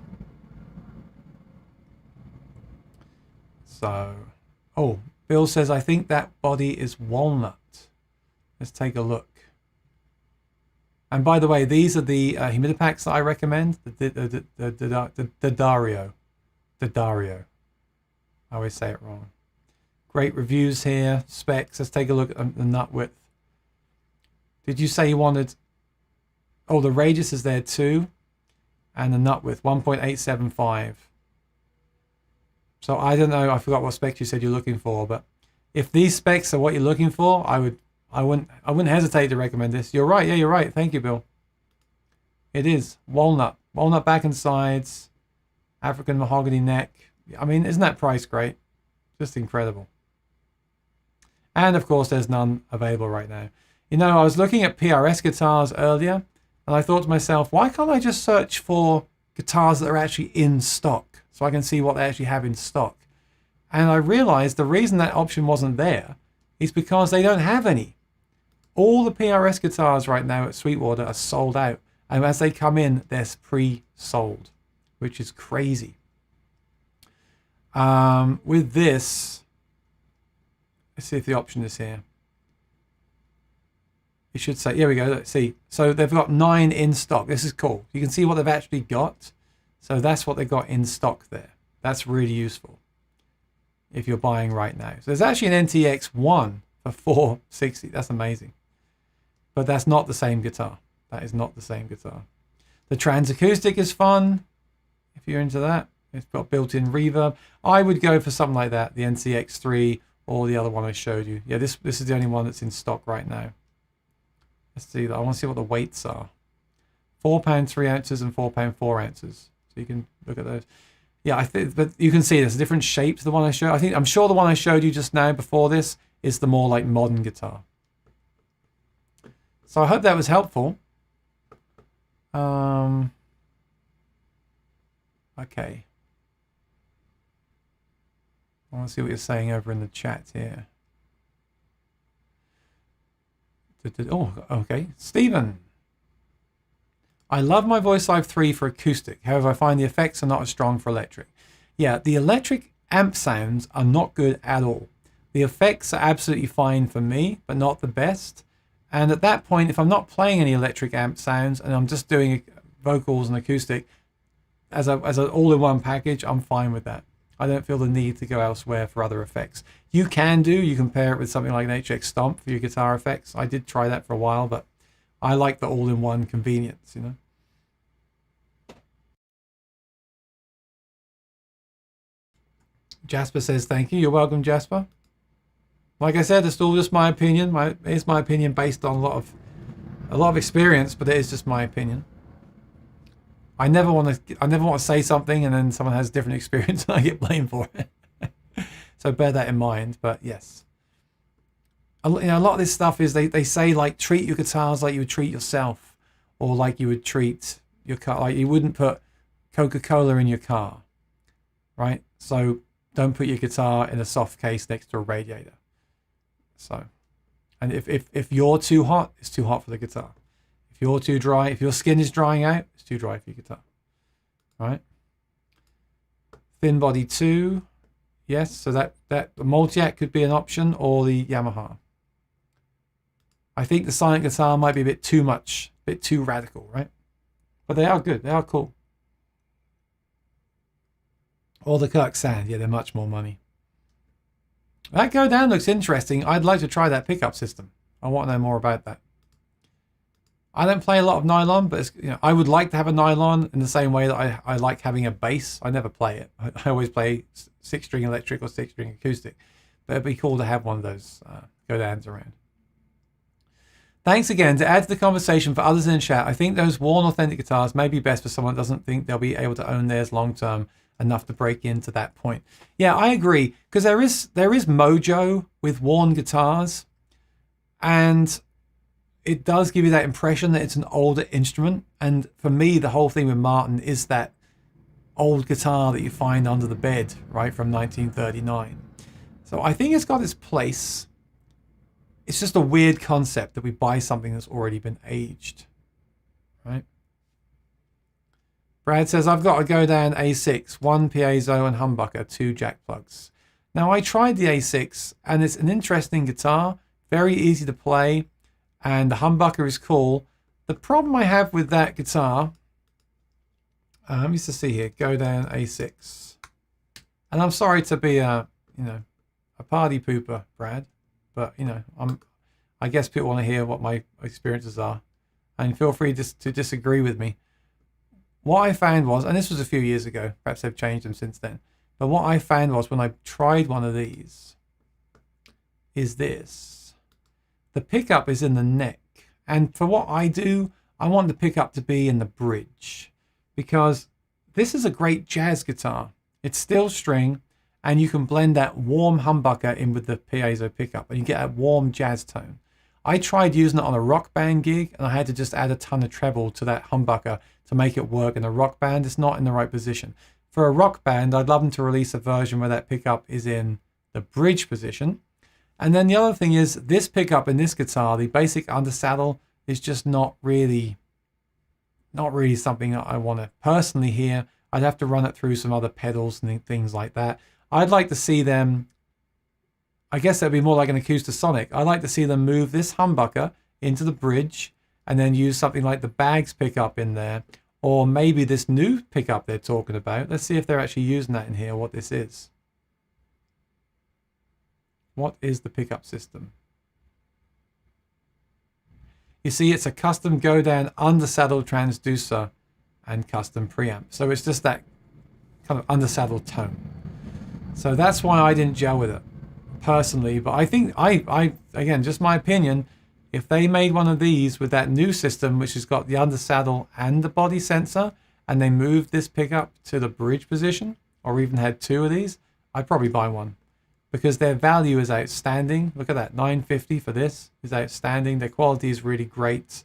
So, oh, Bill says, I think that body is walnut. Let's take a look. And by the way, these are the humidipacks that I recommend. The Dario. I always say it wrong. Great reviews here. Specs. Let's take a look at the nut width. Did you say you wanted... Oh, the radius is there too. And the nut width, 1.875. So I don't know. I forgot what specs you said you're looking for. But if these specs are what you're looking for, I wouldn't hesitate to recommend this. You're right. Yeah, you're right. Thank you, Bill. It is walnut back and sides, African mahogany neck. I mean, isn't that price great? Just incredible. And of course, there's none available right now. You know, I was looking at PRS guitars earlier, and I thought to myself, why can't I just search for guitars that are actually in stock so I can see what they actually have in stock? And I realized the reason that option wasn't there is because they don't have any. all the PRS guitars right now at Sweetwater are sold out. And as they come in, they're pre-sold, which is crazy. With this, let's see if the option is here. It should say, here we go, let's see. So they've got 9 in stock. This is cool. You can see what they've actually got. So that's what they've got in stock there. That's really useful if you're buying right now. So there's actually an NTX1 for $460. That's amazing. But that's not the same guitar. That is not the same guitar. The Trans Acoustic is fun if you're into that. It's got built-in reverb. I would go for something like that, the NCX3 or the other one I showed you. Yeah, this is the only one that's in stock right now. Let's see. I want to see what the weights are. £4 3 ounces and £4 4 ounces. So you can look at those. Yeah, I think, but you can see there's a different shape to the one I showed. I'm sure the one I showed you just now before this is the more like modern guitar. So I hope that was helpful. Okay. I want to see what you're saying over in the chat here. Oh, okay. Stephen. I love my Voice Live 3 for acoustic. However, I find the effects are not as strong for electric. Yeah, the electric amp sounds are not good at all. The effects are absolutely fine for me, but not the best. And at that point, if I'm not playing any electric amp sounds and I'm just doing vocals and acoustic as an all-in-one package, I'm fine with that. I don't feel the need to go elsewhere for other effects. You can pair it with something like an HX Stomp for your guitar effects. I did try that for a while, but I like the all-in-one convenience, you know. Jasper says thank you. You're welcome, Jasper. Like I said, it's all just my opinion. It's my opinion based on a lot of experience, but it is just my opinion. I never want to say something and then someone has different experience and I get blamed for it. So bear that in mind. But yes, a lot of this stuff is they say like treat your guitars like you would treat yourself, or like you would treat your car. Like you wouldn't put Coca-Cola in your car, right? So don't put your guitar in a soft case next to a radiator. So, and if you're too hot, it's too hot for the guitar. If you're too dry, if your skin is drying out, it's too dry for your guitar. Right? Thin body 2. Yes, so that the Multiac could be an option, or the Yamaha. I think the Silent guitar might be a bit too much, a bit too radical, right? But they are good. They are cool. Or the Kirk Sand. Yeah, they're much more money. That Go Down looks interesting. I'd like to try that pickup system. I want to know more about that. I don't play a lot of nylon, but I would like to have a nylon in the same way that I like having a bass. I never play it. I always play 6-string electric or 6-string acoustic. But it'd be cool to have one of those Go Downs around. Thanks again. To add to the conversation for others in the chat, I think those worn authentic guitars may be best for someone who doesn't think they'll be able to own theirs long term enough to break into that point. Yeah, I agree, because there is mojo with worn guitars, and it does give you that impression that it's an older instrument. And for me, the whole thing with Martin is that old guitar that you find under the bed, right, from 1939. So I think it's got its place. It's just a weird concept that we buy something that's already been aged, right? Brad says, I've got a Go Down A6, 1 piezo and humbucker, 2 jack plugs. Now, I tried the A6, and it's an interesting guitar, very easy to play, and the humbucker is cool. The problem I have with that guitar, let me just see here, Go Down A6. And I'm sorry to be a party pooper, Brad, but, I guess people want to hear what my experiences are, and feel free to disagree with me. What I found was, and this was a few years ago, perhaps they've changed them since then, but what I found was when I tried one of these, is this. The pickup is in the neck. And for what I do, I want the pickup to be in the bridge, because this is a great jazz guitar. It's steel string, and you can blend that warm humbucker in with the piezo pickup, and you get a warm jazz tone. I tried using it on a rock band gig, and I had to just add a ton of treble to that humbucker to make it work in a rock band. It's not in the right position. For a rock band, I'd love them to release a version where that pickup is in the bridge position. And then the other thing is this pickup in this guitar, the basic undersaddle, is just not really something that I want to personally hear. I'd have to run it through some other pedals and things like that. I'd like to see them, I guess that'd be more like an Acoustasonic. I'd like to see them move this humbucker into the bridge and then use something like the Bags pickup in there, or maybe this new pickup they're talking about. Let's see if they're actually using that in here, what this is. What is the pickup system? You see, it's a custom go-down undersaddle transducer and custom preamp. So it's just that kind of undersaddle tone. So that's why I didn't gel with it personally. But I think, again, just my opinion, if they made one of these with that new system, which has got the undersaddle and the body sensor, and they moved this pickup to the bridge position, or even had two of these, I'd probably buy one. Because their value is outstanding. Look at that, $950 for this is outstanding. Their quality is really great.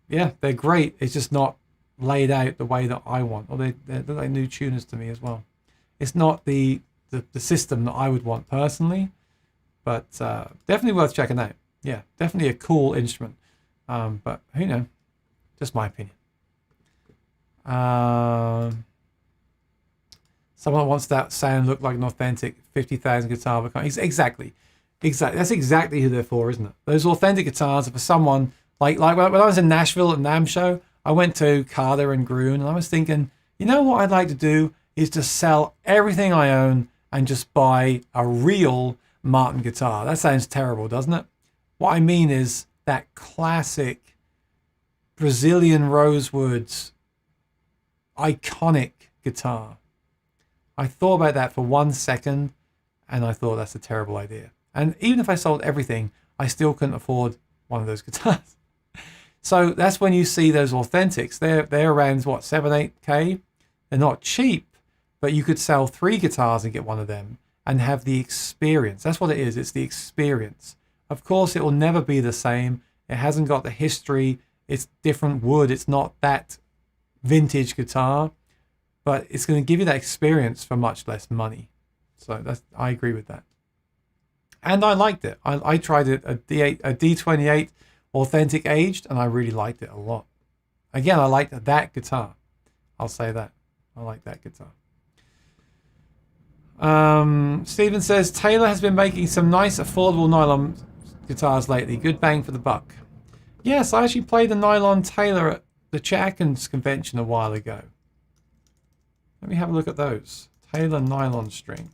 Yeah, they're great. It's just not laid out the way that I want. Or they're like new tuners to me as well. It's not the system that I would want personally, but definitely worth checking out. Yeah, definitely a cool instrument. But who knows? Just my opinion. Someone wants that sound look like an authentic 50,000 guitar. Exactly. That's exactly who they're for, isn't it? Those authentic guitars are for someone like when I was in Nashville at NAMM show, I went to Carter and Gruen, and I was thinking, you know what I'd like to do is to sell everything I own and just buy a real Martin guitar. That sounds terrible, doesn't it? What I mean is that classic Brazilian Rosewoods iconic guitar. I thought about that for 1 second, and I thought that's a terrible idea. And even if I sold everything, I still couldn't afford one of those guitars. So that's when you see those authentics. They're around, what, 7, 8K? They're not cheap, but you could sell 3 guitars and get one of them and have the experience. That's what it is. It's the experience. Of course, it will never be the same. It hasn't got the history. It's different wood. It's not that vintage guitar. But it's going to give you that experience for much less money. So I agree with that. And I liked it. I tried it, a D28 authentic aged, and I really liked it a lot. Again, I liked that guitar. I'll say that. I like that guitar. Stephen says, Taylor has been making some nice affordable nylon guitars lately. Good bang for the buck. Yes, I actually played a nylon Taylor at the Chet Atkins convention a while ago. Let me have a look at those. Taylor nylon string.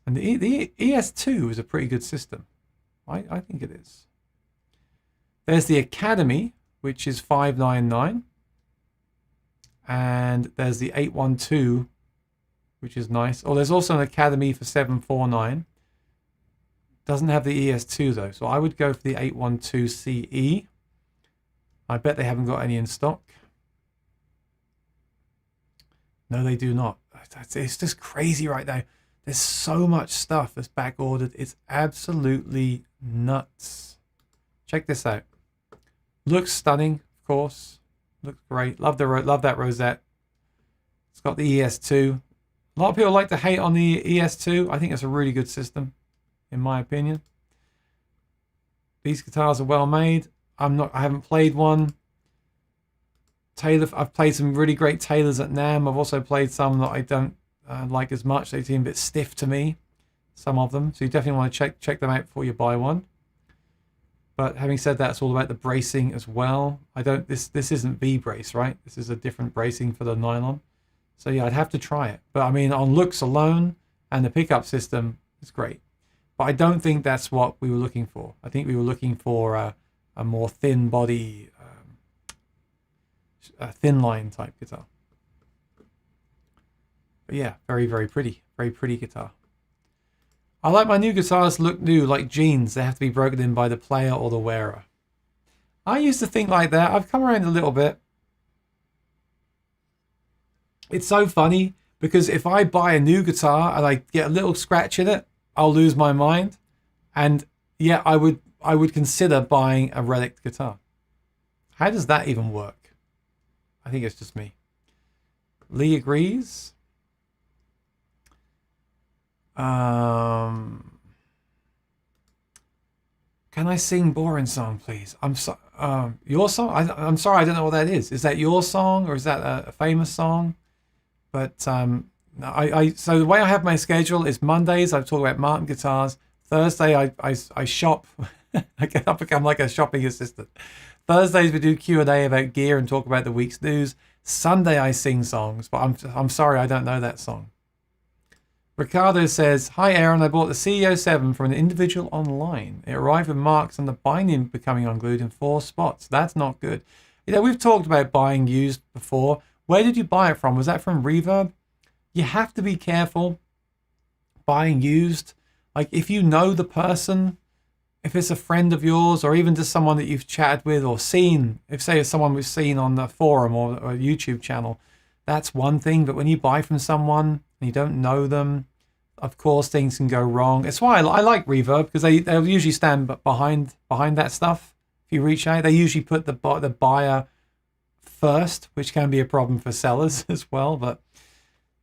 And the ES2 is a pretty good system. I think it is. There's the Academy, which is $599. And there's the 812, which is nice. Oh, there's also an Academy for $749. Doesn't have the ES2 though. So I would go for the 812 CE. I bet they haven't got any in stock. No, they do not. It's just crazy right now. There's so much stuff that's back ordered. It's absolutely nuts. Check this out. Looks stunning, of course. Looks great. Love that rosette. It's got the ES2. A lot of people like to hate on the ES2. I think it's a really good system, in my opinion. These guitars are well made. I haven't played one. Taylor, I've played some really great Taylors at NAMM. I've also played some that I don't like as much. They seem a bit stiff to me, some of them. So you definitely want to check them out before you buy one. But having said that, it's all about the bracing as well. This isn't V-brace, right? This is a different bracing for the nylon. So yeah, I'd have to try it. But I mean, on looks alone and the pickup system, it's great. But I don't think that's what we were looking for. I think we were looking for a more thin body, a thin line type guitar. But yeah, very, very pretty. Very pretty guitar. I like my new guitars to look new, like jeans. They have to be broken in by the player or the wearer. I used to think like that. I've come around a little bit. It's so funny because if I buy a new guitar and I get a little scratch in it, I'll lose my mind. And yeah, I would consider buying a relic guitar. How does that even work? I think it's just me. Lee agrees. Can I sing boring song, please? Your song? I'm sorry, I don't know what that is. Is that your song or is that a famous song? But no, so the way I have my schedule is Mondays I talk about Martin guitars. Thursday I shop. I become like a shopping assistant. Thursdays we do Q&A about gear and talk about the week's news. Sunday I sing songs, but I'm sorry I don't know that song. Ricardo says, "Hi Aaron, I bought the CEO7 from an individual online. It arrived with marks and the binding becoming unglued in 4 spots. That's not good." You know, we've talked about buying used before. Where did you buy it from? Was that from Reverb? You have to be careful buying used. Like if you know the person, if it's a friend of yours or even just someone that you've chatted with or seen, if say it's someone we've seen on the forum or a YouTube channel, that's one thing. But when you buy from someone and you don't know them, of course things can go wrong. It's why I like Reverb, because they'll usually stand behind that stuff. If you reach out, they usually put the buyer first, which can be a problem for sellers as well. But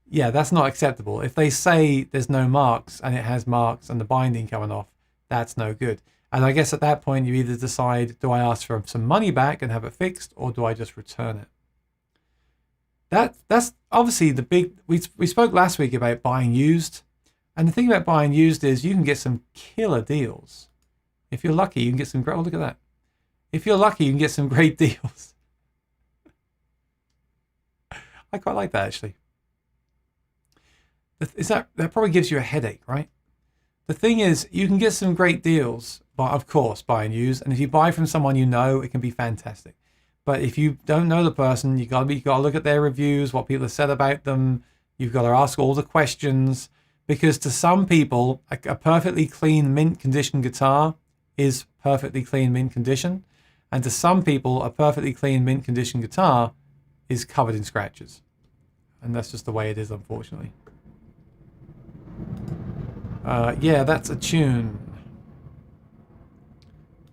yeah, that's not acceptable. If they say there's no marks and it has marks and the binding coming off, that's no good. And I guess at that point you either decide, do I ask for some money back and have it fixed, or do I just return it? That's obviously the big. We spoke last week about buying used, and the thing about buying used is you can get some killer deals. If you're lucky, you can get some great. Oh, look at that! If you're lucky, you can get some great deals. I quite like that actually. That probably gives you a headache, right? The thing is, you can get some great deals, but of course, buying used. And if you buy from someone you know, it can be fantastic. But if you don't know the person, you gotta look at their reviews, what people have said about them. You've got to ask all the questions, because to some people, a perfectly clean mint condition guitar is perfectly clean mint condition, and to some people, a perfectly clean mint condition guitar is covered in scratches, and that's just the way it is, unfortunately. Yeah, that's a tune.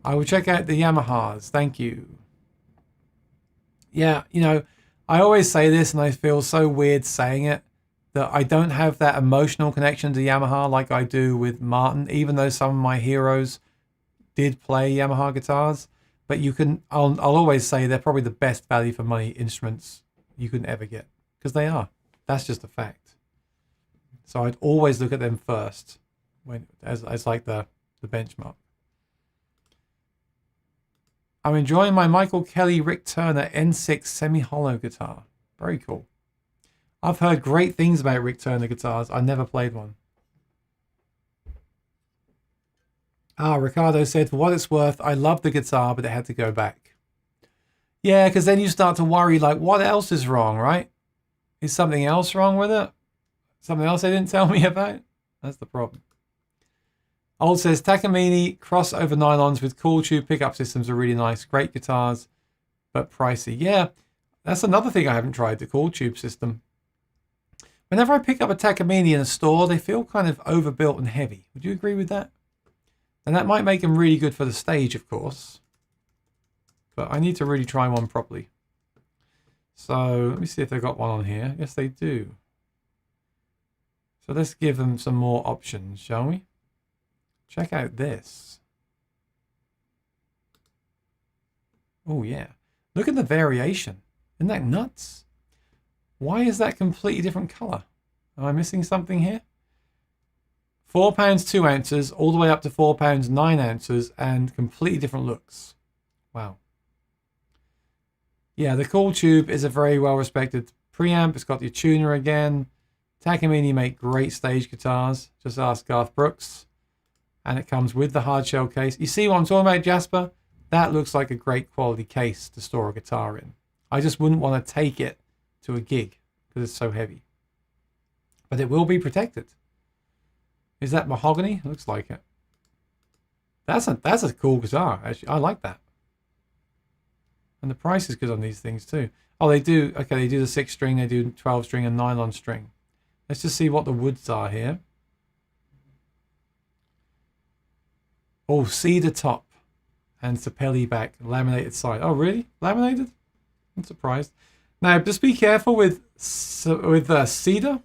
I will check out the Yamahas. Thank you. Yeah, you know, I always say this and I feel so weird saying it, that I don't have that emotional connection to Yamaha like I do with Martin, even though some of my heroes did play Yamaha guitars. But I'll always say they're probably the best value for money instruments you can ever get, because they are. That's just a fact. So I'd always look at them first as like the benchmark. I'm enjoying my Michael Kelly Rick Turner N6 semi-hollow guitar. Very cool. I've heard great things about Rick Turner guitars. I never played one. Ricardo said, for what it's worth, I love the guitar, but it had to go back. Yeah, because then you start to worry, like, what else is wrong, right? Is something else wrong with it? Something else they didn't tell me about? That's the problem. Old says, Takamine crossover nylons with cool tube pickup systems are really nice. Great guitars, but pricey. Yeah, that's another thing I haven't tried, the cool tube system. Whenever I pick up a Takamine in a store, they feel kind of overbuilt and heavy. Would you agree with that? And that might make them really good for the stage, of course. But I need to really try one properly. So let me see if they've got one on here. Yes, they do. So let's give them some more options, shall we? Check out this. Oh, yeah. Look at the variation. Isn't that nuts? Why is that completely different color? Am I missing something here? 4 pounds 2 ounces, all the way up to 4 pounds 9 ounces, and completely different looks. Wow. Yeah, the Cool Tube is a very well-respected preamp. It's got your tuner again. Takamine make great stage guitars. Just ask Garth Brooks. And it comes with the hard shell case. You see what I'm talking about, Jasper? That looks like a great quality case to store a guitar in. I just wouldn't want to take it to a gig because it's so heavy. But it will be protected. Is that mahogany? It looks like it. That's a cool guitar, actually. I like that. And the price is good on these things too. Oh, they do. Okay, they do the 6 string, they do 12 string and nylon string. Let's just see what the woods are here. Oh, cedar top and sapelli back, laminated side. Oh, really? Laminated? I'm surprised. Now, just be careful with cedar,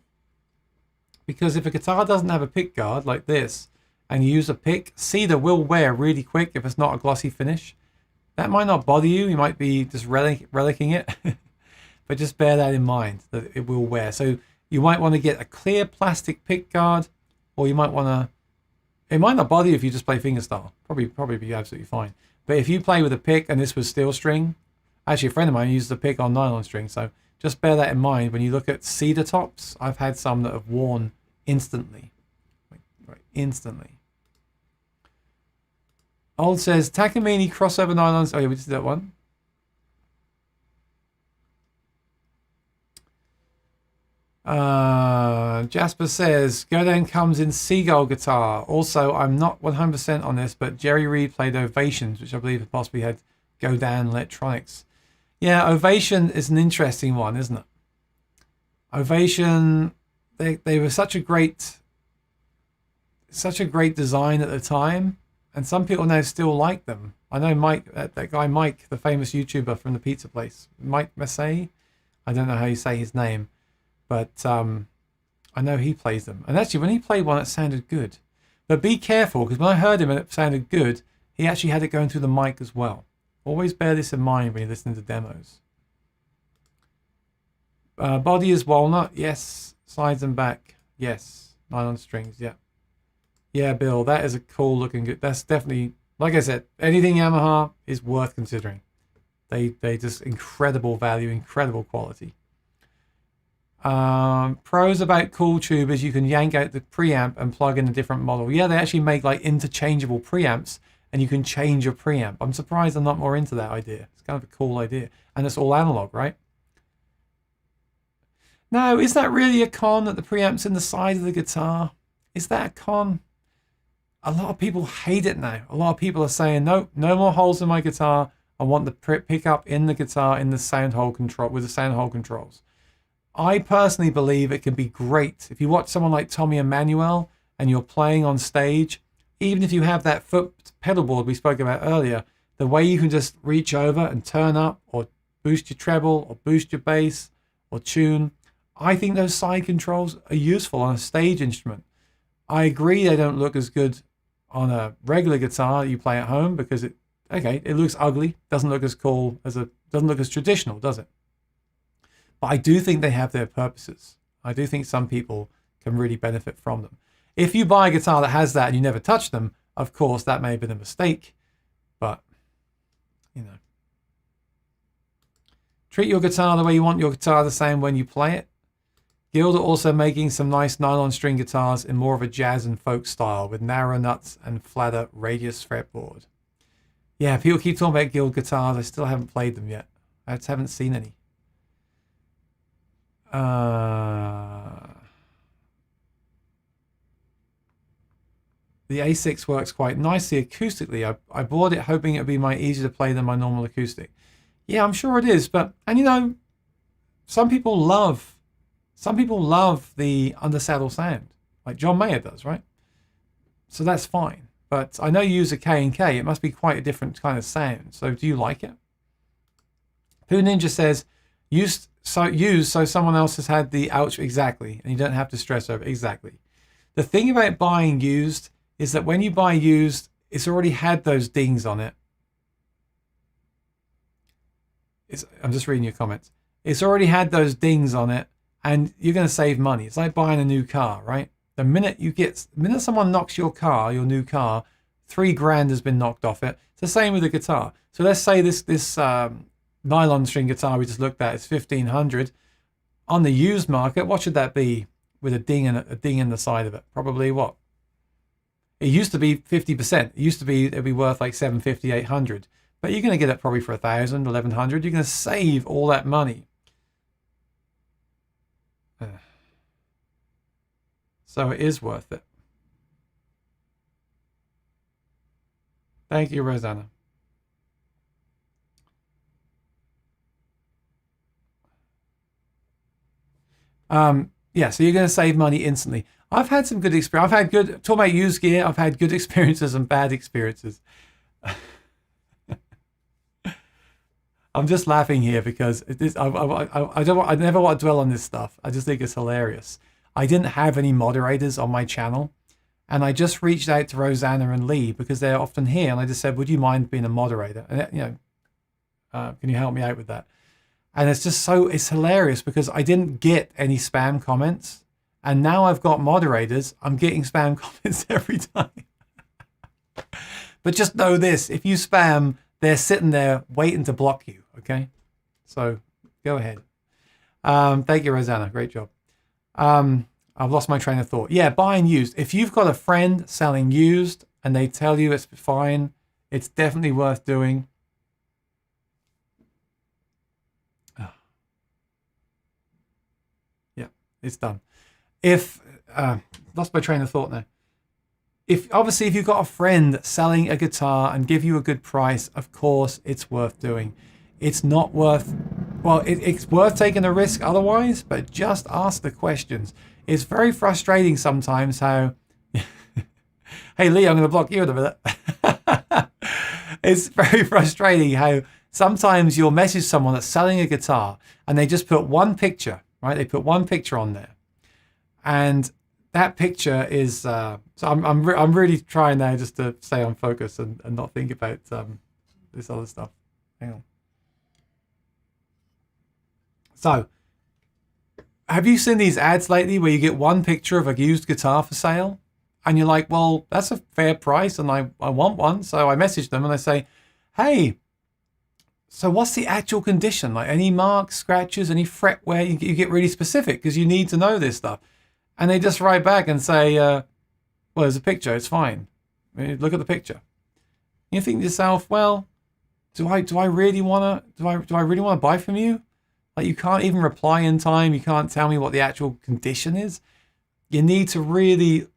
because if a guitar doesn't have a pick guard like this, and you use a pick, cedar will wear really quick if it's not a glossy finish. That might not bother you. You might be just relicking it. But just bear that in mind, that it will wear. So you might want to get a clear plastic pick guard, or you might want to... It might not bother you if you just play fingerstyle. Probably be absolutely fine. But if you play with a pick and this was steel string... Actually, a friend of mine used the pick on nylon string, so just bear that in mind. When you look at cedar tops, I've had some that have worn instantly. Right, instantly. Old says, Takamine crossover nylons. Oh yeah, we just did that one. Jasper says, Godin comes in Seagull guitar. Also, I'm not 100% on this, but Jerry Reed played Ovations, which I believe possibly had Godin electronics. Yeah, Ovation is an interesting one, isn't it? Ovation, they were such a great design at the time, and some people now still like them. I know Mike, that guy Mike, the famous YouTuber from the pizza place, Mike Massey. I don't know how you say his name. But I know he plays them. And actually, when he played one, it sounded good. But be careful, because when I heard him and it sounded good, he actually had it going through the mic as well. Always bear this in mind when you're listening to demos. Body is walnut, yes. Sides and back, yes. Nylon strings, yeah. Yeah, Bill, that is a cool looking good. That's definitely, like I said, anything Yamaha is worth considering. They just incredible value, incredible quality. Pros about Cool Tube is you can yank out the preamp and plug in a different model. Yeah, they actually make like interchangeable preamps, and you can change your preamp. I'm surprised I'm not more into that idea. It's kind of a cool idea, and it's all analog, right? Now, is that really a con that the preamp's in the side of the guitar? Is that a con? A lot of people hate it now. A lot of people are saying, no more holes in my guitar. I want the pickup in the guitar in the sound hole control with the sound hole controls. I personally believe it can be great. If you watch someone like Tommy Emmanuel and you're playing on stage, even if you have that foot pedal board we spoke about earlier, the way you can just reach over and turn up or boost your treble or boost your bass or tune, I think those side controls are useful on a stage instrument. I agree they don't look as good on a regular guitar you play at home because it looks ugly, doesn't look as cool doesn't look as traditional, does it? But I do think they have their purposes. I do think some people can really benefit from them. If you buy a guitar that has that and you never touch them, of course, that may have been a mistake. But, you know. Treat your guitar the way you want your guitar the same when you play it. Guild are also making some nice nylon string guitars in more of a jazz and folk style with narrow nuts and flatter radius fretboard. Yeah, people keep talking about Guild guitars. I still haven't played them yet. I just haven't seen any. The A6 works quite nicely acoustically. I bought it hoping it would be easier to play than my normal acoustic. Yeah, I'm sure it is. But, and you know, some people love the undersaddle sound, like John Mayer does, right? So that's fine. But I know you use a K&K. It must be quite a different kind of sound. So do you like it? Pooh Ninja says, use so someone else has had the ouch exactly, and you don't have to stress over it. Exactly. The thing about buying used is that when you buy used, it's already had those dings on it. I'm just reading your comments. It's already had those dings on it, and you're going to save money. It's like buying a new car, right? The minute someone knocks your new car, $3,000 has been knocked off it. It's the same with the guitar. So let's say this nylon string guitar we just looked at is $1,500 on the used market. What should that be with a ding in the side of it? Probably what? It used to be 50%. It used to be it'd be worth like $750, $800. But you're going to get it probably for $1,000, $1,100. You're going to save all that money. So it is worth it. Thank you, Rosanna. Yeah, so you're going to save money instantly. I've had some good experience. Talking about used gear, I've had good experiences and bad experiences. I'm just laughing here because I never want to dwell on this stuff. I just think it's hilarious. I didn't have any moderators on my channel. And I just reached out to Rosanna and Lee because they're often here. And I just said, would you mind being a moderator? And, can you help me out with that? And it's just it's hilarious because I didn't get any spam comments. And now I've got moderators. I'm getting spam comments every time. But just know this, if you spam, they're sitting there waiting to block you. Okay. So go ahead. Thank you, Rosanna. Great job. I've lost my train of thought. Yeah, buying used. If you've got a friend selling used and they tell you it's fine, it's definitely worth doing. Oh. Yeah, it's done. Lost my train of thought now. Obviously, if you've got a friend selling a guitar and give you a good price, of course, it's worth doing. It's not worth, well, it's worth taking a risk otherwise, but just ask the questions. It's very frustrating sometimes how, hey Lee, I'm going to block you in a minute. It's very frustrating how sometimes you'll message someone that's selling a guitar and they just put one picture, right? They put one picture on there. And that picture is, so I'm really trying now just to stay on focus and not think about this other stuff. Hang on. So, have you seen these ads lately where you get one picture of a used guitar for sale? And you're like, well, that's a fair price and I want one. So I message them and I say, hey, so what's the actual condition? Like any marks, scratches, any fret wear? You get really specific because you need to know this stuff. And they just write back and say, well, there's a picture. It's fine. I mean, look at the picture. You think to yourself, well, do I really want to buy from you? Like you can't even reply in time. You can't tell me what the actual condition is. You need to really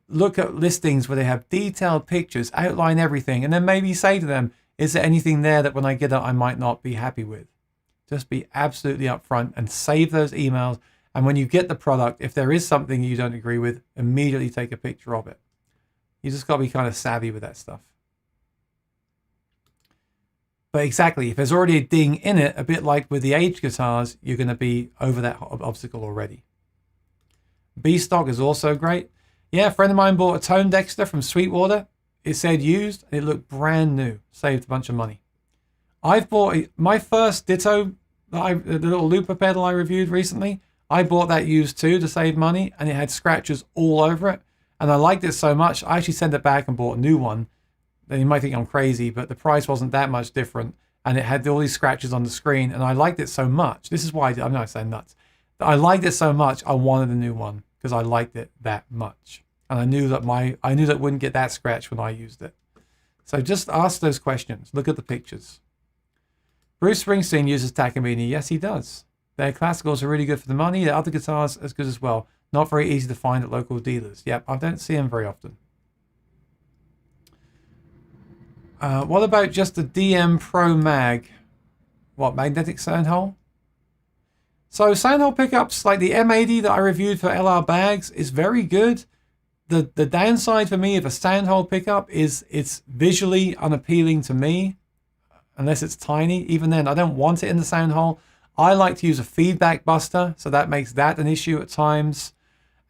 look at listings where they have detailed pictures, outline everything, and then maybe say to them, is there anything there that when I get it, I might not be happy with? Just be absolutely upfront and save those emails. And when you get the product, if there is something you don't agree with, immediately take a picture of it. You just got to be kind of savvy with that stuff. But exactly, if there's already a ding in it, a bit like with the aged guitars, you're going to be over that obstacle already. B-Stock is also great. Yeah, a friend of mine bought a Tone Dexter from Sweetwater. It said used, and it looked brand new. Saved a bunch of money. I've bought my first Ditto, the little looper pedal I reviewed recently. I bought that used too to save money, and it had scratches all over it. And I liked it so much, I actually sent it back and bought a new one. Then you might think I'm crazy, but the price wasn't that much different. And it had all these scratches on the screen, and I liked it so much. This is why I'm not saying nuts. I liked it so much, I wanted a new one because I liked it that much. And I knew that it wouldn't get that scratch when I used it. So just ask those questions. Look at the pictures. Bruce Springsteen uses Takamine. Yes, he does. Their classicals are really good for the money. Their other guitars as good as well. Not very easy to find at local dealers. Yep, I don't see them very often. What about just the DM Pro Mag? What, magnetic sound hole? So sound hole pickups like the M80 that I reviewed for LR Bags is very good. The downside for me of a sound hole pickup is it's visually unappealing to me, unless it's tiny. Even then, I don't want it in the sound hole. I like to use a feedback buster, so that makes that an issue at times.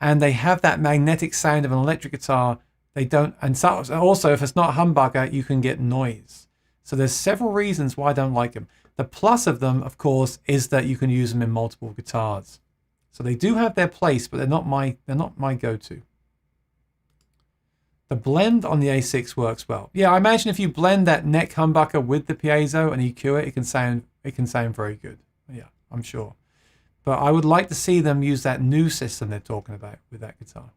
And they have that magnetic sound of an electric guitar. They don't, and so, also if it's not humbucker, you can get noise. So there's several reasons why I don't like them. The plus of them, of course, is that you can use them in multiple guitars. So they do have their place, but they're not my go-to. The blend on the A6 works well. Yeah, I imagine if you blend that neck humbucker with the piezo and EQ it, it can sound very good. Yeah, I'm sure. But I would like to see them use that new system they're talking about with that guitar.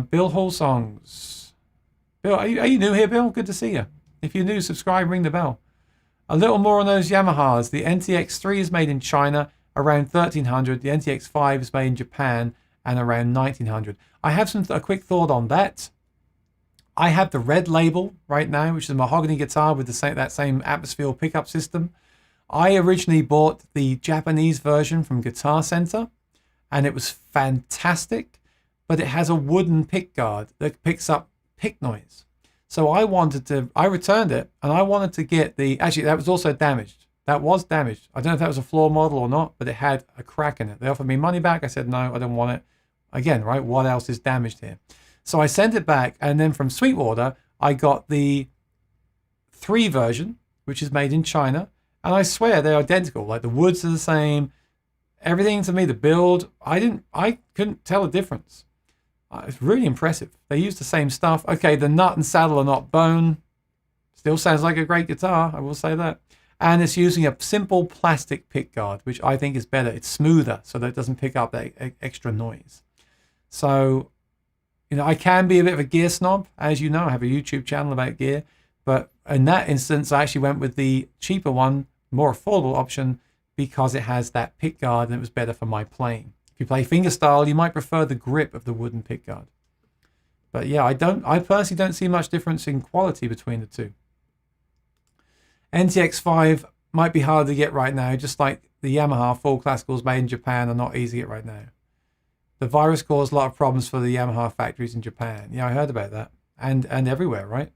Bill Hall Songs. Bill, are you new here, Bill? Good to see you. If you're new, subscribe, ring the bell. A little more on those Yamahas. The NTX3 is made in China, around 1300. The NTX5 is made in Japan, and around 1900. I have a quick thought on that. I have the red label right now, which is a mahogany guitar with that same atmosphere pickup system. I originally bought the Japanese version from Guitar Center, and it was fantastic, but it has a wooden pick guard that picks up pick noise. So I returned it, and I wanted to get actually that was also damaged. that was damaged. I don't know if that was a floor model or not, but it had a crack in it. They offered me money back. I said, no, I don't want it. Again, right, what else is damaged here? So I sent it back, and then from Sweetwater, I got the 3 version, which is made in China, and I swear they're identical. Like the woods are the same, everything to me, the build, I couldn't tell a difference. It's really impressive. They use the same stuff. Okay, the nut and saddle are not bone. Still sounds like a great guitar, I will say that. And it's using a simple plastic pick guard, which I think is better. It's smoother, so that it doesn't pick up that extra noise. So, you know, I can be a bit of a gear snob. As you know, I have a YouTube channel about gear. But in that instance, I actually went with the cheaper one, more affordable option, because it has that pick guard and it was better for my playing. If you play fingerstyle, you might prefer the grip of the wooden pick guard. But yeah, I personally don't see much difference in quality between the two. NTX5 might be hard to get right now, just like the Yamaha full classicals made in Japan are not easy to get right now. The virus caused a lot of problems for the Yamaha factories in Japan. Yeah, I heard about that. And everywhere, right?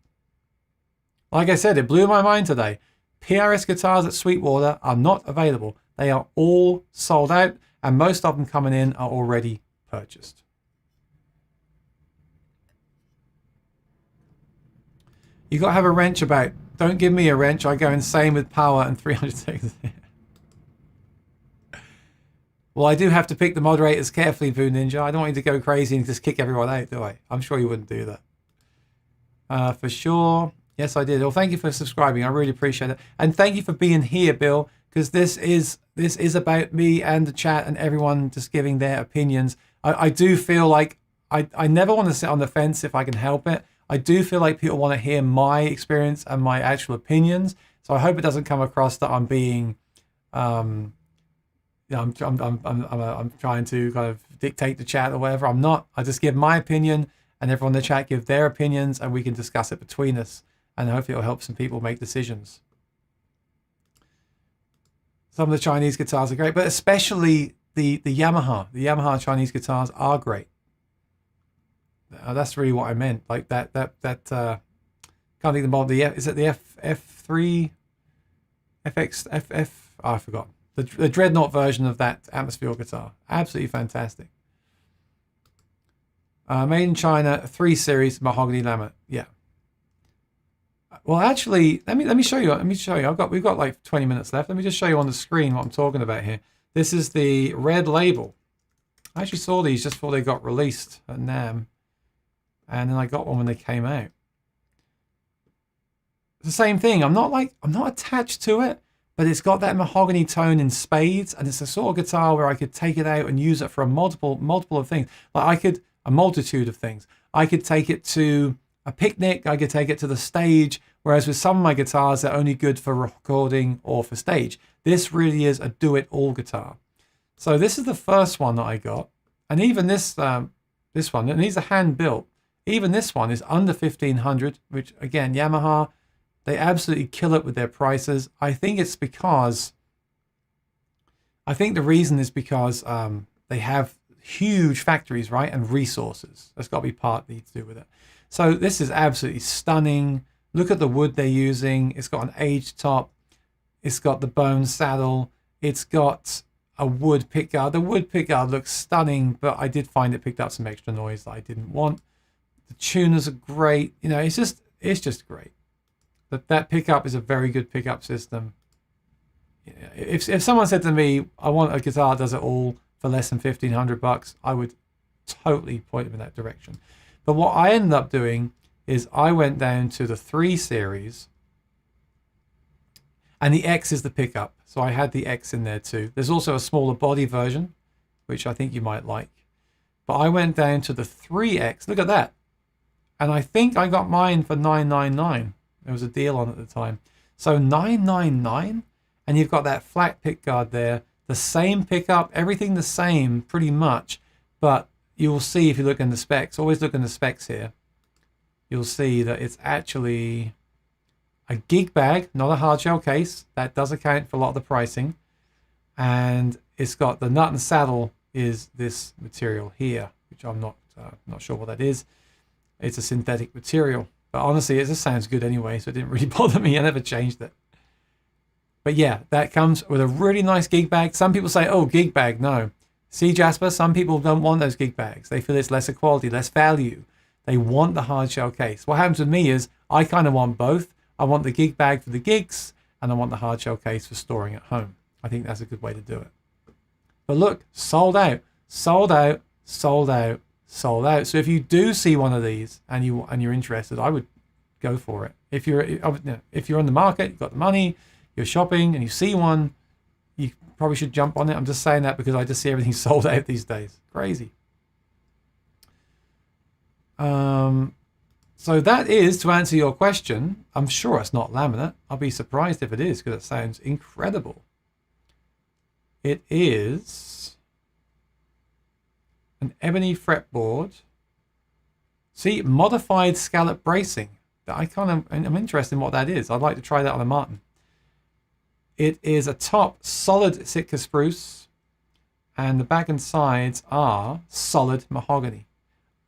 Like I said, it blew my mind today. PRS guitars at Sweetwater are not available. They are all sold out, and most of them coming in are already purchased. You got to have a wrench about. Don't give me a wrench. I go insane with power and 300 seconds. Well, I do have to pick the moderators carefully, Vu Ninja. I don't want you to go crazy and just kick everyone out, do I? I'm sure you wouldn't do that. For sure. Yes, I did. Well, thank you for subscribing. I really appreciate it. And thank you for being here, Bill, because this is about me and the chat and everyone just giving their opinions. I do feel like I never want to sit on the fence if I can help it. I do feel like people want to hear my experience and my actual opinions. So I hope it doesn't come across that I'm being, I'm trying to kind of dictate the chat or whatever. I'm not. I just give my opinion, and everyone in the chat give their opinions, and we can discuss it between us. And hopefully it'll help some people make decisions. Some of the Chinese guitars are great, but especially the Yamaha. The Yamaha Chinese guitars are great. That's really what I meant. Like that can't think of the model. Is it the F3 FX oh, I forgot. The Dreadnought version of that atmosphere guitar. Absolutely fantastic. Made in China, 3 series mahogany laminate. Yeah. Well, actually, let me show you. Let me show you. We've got like 20 minutes left. Let me just show you on the screen what I'm talking about here. This is the red label. I actually saw these just before they got released at NAMM, and then I got one when they came out. It's the same thing. I'm not attached to it, but it's got that mahogany tone in spades, and it's a sort of guitar where I could take it out and use it for a multiple of things. Like a multitude of things. I could take it to a picnic, I could take it to the stage, whereas with some of my guitars, they're only good for recording or for stage. This really is a do-it-all guitar. So this is the first one that I got, and even this one, and these are hand-built. Even this one is under 1,500, which again, Yamaha, they absolutely kill it with their prices. I think the reason is because they have huge factories, right, and resources. That's got to be partly to do with it. So this is absolutely stunning. Look at the wood they're using. It's got an aged top. It's got the bone saddle. It's got a wood pickguard. The wood pickguard looks stunning, but I did find it picked up some extra noise that I didn't want. The tuners are great. You know, it's just great. That pickup is a very good pickup system. If someone said to me, I want a guitar that does it all for less than $1,500, I would totally point them in that direction. But what I ended up doing is I went down to the 3 series, and the X is the pickup. So I had the X in there too. There's also a smaller body version, which I think you might like. But I went down to the 3X. Look at that. And I think I got mine for $999. There was a deal on at the time. So $999, and you've got that flat pickguard there. The same pickup, everything the same pretty much, but you will see if you look in the specs, always look in the specs here, you'll see that it's actually a gig bag, not a hard shell case. That does account for a lot of the pricing. And it's got the nut and saddle is this material here, which I'm not sure what that is. It's a synthetic material. But honestly, it just sounds good anyway, so it didn't really bother me. I never changed it. But yeah, that comes with a really nice gig bag. Some people say, oh, gig bag, no. See, Jasper, some people don't want those gig bags. They feel it's lesser quality, less value. They want the hard shell case. What happens with me is I kind of want both. I want the gig bag for the gigs, and I want the hard shell case for storing at home. I think that's a good way to do it. But look, sold out, sold out, sold out, sold out. So if you do see one of these and you're interested, I would go for it. If you're on the market, you've got the money, you're shopping, and you see one, you probably should jump on it. I'm just saying that because I just see everything sold out these days. Crazy. So that is, to answer your question, I'm sure it's not laminate. I'll be surprised if it is because it sounds incredible. It is an ebony fretboard. See, modified scallop bracing. I'm interested in what that is. I'd like to try that on a Martin. It is a top solid Sitka spruce, and the back and sides are solid mahogany.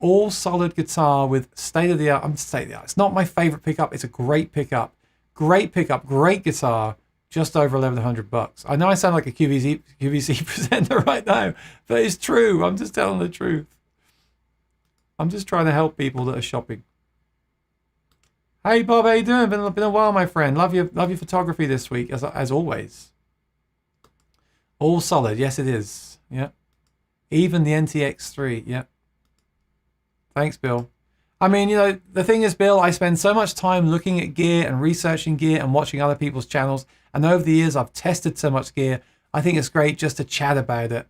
All solid guitar with state-of-the-art. I'm state-of-the-art. It's not my favorite pickup. It's a great pickup. Great pickup. Great guitar. Just over $1,100. I know I sound like a QVC presenter right now, but it's true. I'm just telling the truth. I'm just trying to help people that are shopping. Hey Bob, how you doing? Been a while, my friend. Love your photography this week, as always. All solid. Yes, it is. Yeah. Even the NTX3. Yeah. Thanks, Bill. I mean, you know, the thing is, Bill, I spend so much time looking at gear and researching gear and watching other people's channels. And over the years, I've tested so much gear. I think it's great just to chat about it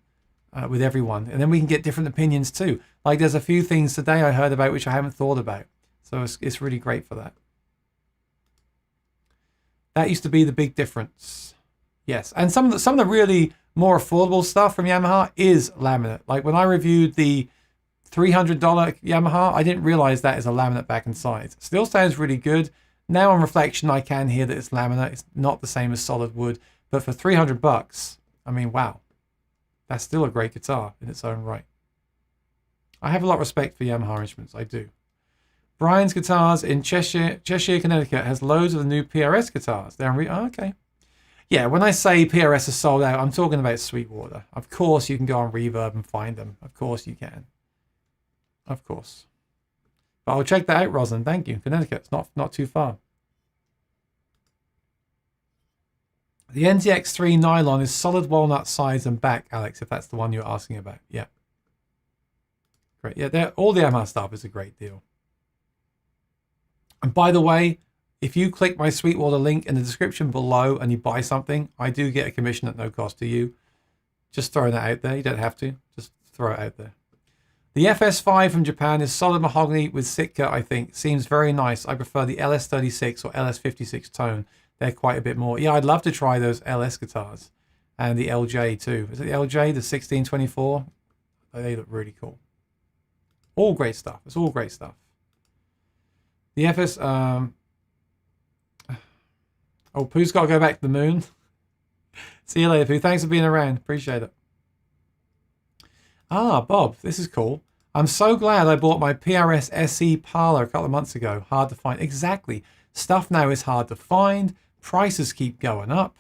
with everyone. And then we can get different opinions too. Like there's a few things today I heard about which I haven't thought about. So it's really great for that. That used to be the big difference. Yes. And some of the really more affordable stuff from Yamaha is laminate. Like when I reviewed the $300 Yamaha, I didn't realize that is a laminate back and sides. Still sounds really good. Now on reflection, I can hear that it's laminate. It's not the same as solid wood, but for $300, I mean, wow, that's still a great guitar in its own right. I have a lot of respect for Yamaha instruments. I do. Brian's Guitars in Cheshire, Connecticut has loads of the new PRS guitars. They're okay. Yeah, when I say PRS is sold out, I'm talking about Sweetwater. Of course, you can go on Reverb and find them. Of course, you can. Of course. But I'll check that out, Roslyn. Thank you. Connecticut. It's not too far. The NTX3 nylon is solid walnut sides and back, Alex, if that's the one you're asking about. Yeah. Great. Yeah, all the Yamaha stuff is a great deal. And by the way, if you click my Sweetwater link in the description below and you buy something, I do get a commission at no cost to you. Just throwing that out there. You don't have to. Just throw it out there. The FS5 from Japan is solid mahogany with Sitka, I think. Seems very nice. I prefer the LS36 or LS56 tone. They're quite a bit more. Yeah, I'd love to try those LS guitars. And the LJ too. Is it the LJ, the 1624? They look really cool. All great stuff. It's all great stuff. The FS... Oh, Pooh's got to go back to the moon. See you later, Pooh. Thanks for being around. Appreciate it. Ah, Bob, this is cool. I'm so glad I bought my PRS SE Parlor a couple of months ago. Hard to find. Exactly. Stuff now is hard to find. Prices keep going up.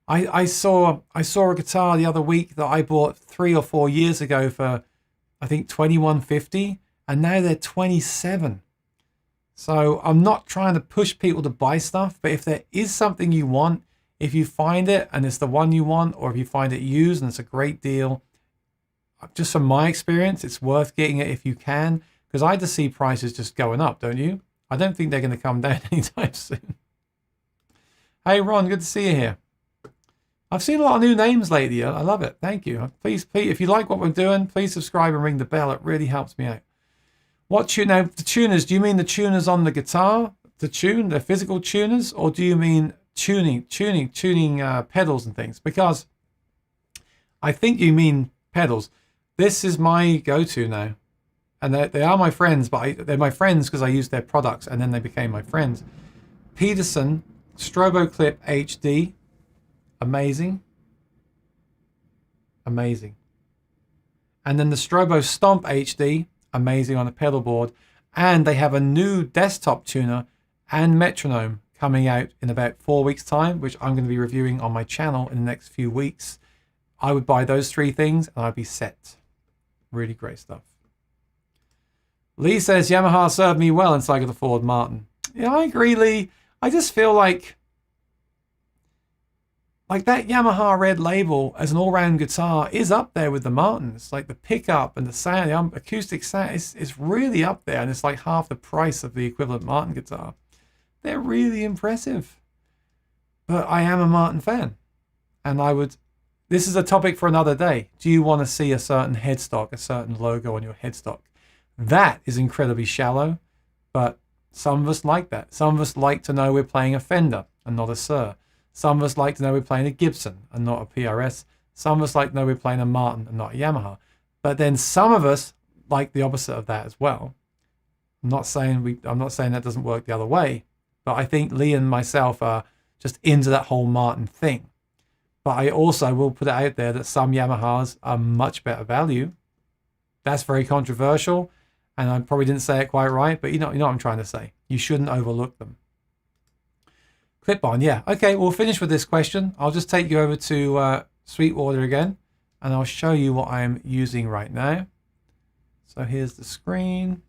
I saw a guitar the other week that I bought 3 or 4 years ago for, I think, $21.50, and now they're $27. So I'm not trying to push people to buy stuff, but if there is something you want, if you find it and it's the one you want, or if you find it used and it's a great deal, just from my experience, it's worth getting it if you can, because I just see prices just going up, don't you? I don't think they're going to come down anytime soon. Hey, Ron, good to see you here. I've seen a lot of new names lately. I love it. Thank you. Please, if you like what we're doing, please subscribe and ring the bell. It really helps me out. What tune? Now, the tuners, do you mean the tuners on the guitar, the tune, the physical tuners, or do you mean tuning pedals and things? Because I think you mean pedals. This is my go-to now. And they are my friends, but they're my friends because I used their products and then they became my friends. Peterson Strobo Clip HD. Amazing. Amazing. And then the Strobo Stomp HD. Amazing on a pedal board. And they have a new desktop tuner and metronome coming out in about 4 weeks' time, which I'm going to be reviewing on my channel in the next few weeks. I would buy those 3 things and I'd be set. Really great stuff. Lee says, Yamaha served me well until I could afford Martin. Yeah, I agree, Lee. I just feel like that Yamaha Red Label as an all-round guitar is up there with the Martins. Like the pickup and the sound, the acoustic sound is really up there, and it's like half the price of the equivalent Martin guitar. They're really impressive. But I am a Martin fan, and this is a topic for another day. Do you want to see a certain headstock, a certain logo on your headstock? That is incredibly shallow, but some of us like that. Some of us like to know we're playing a Fender and not a Sir. Some of us like to know we're playing a Gibson and not a PRS. Some of us like to know we're playing a Martin and not a Yamaha. But then some of us like the opposite of that as well. I'm not saying that doesn't work the other way, but I think Lee and myself are just into that whole Martin thing. But I also will put it out there that some Yamahas are much better value. That's very controversial, and I probably didn't say it quite right, but you know what I'm trying to say. You shouldn't overlook them. Clip-on, yeah. Okay, we'll finish with this question. I'll just take you over to Sweetwater again, and I'll show you what I'm using right now. So here's the screen.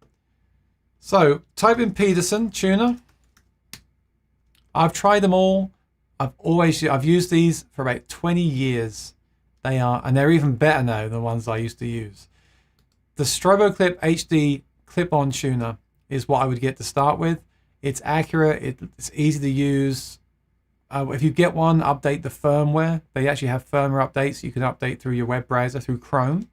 So type in Peterson tuner. I've tried them all. I've used these for about 20 years. And they're even better now than the ones I used to use. The Stroboclip HD clip-on tuner is what I would get to start with. It's accurate. It's easy to use. If you get one, update the firmware. They actually have firmware updates. You can update through your web browser, through Chrome.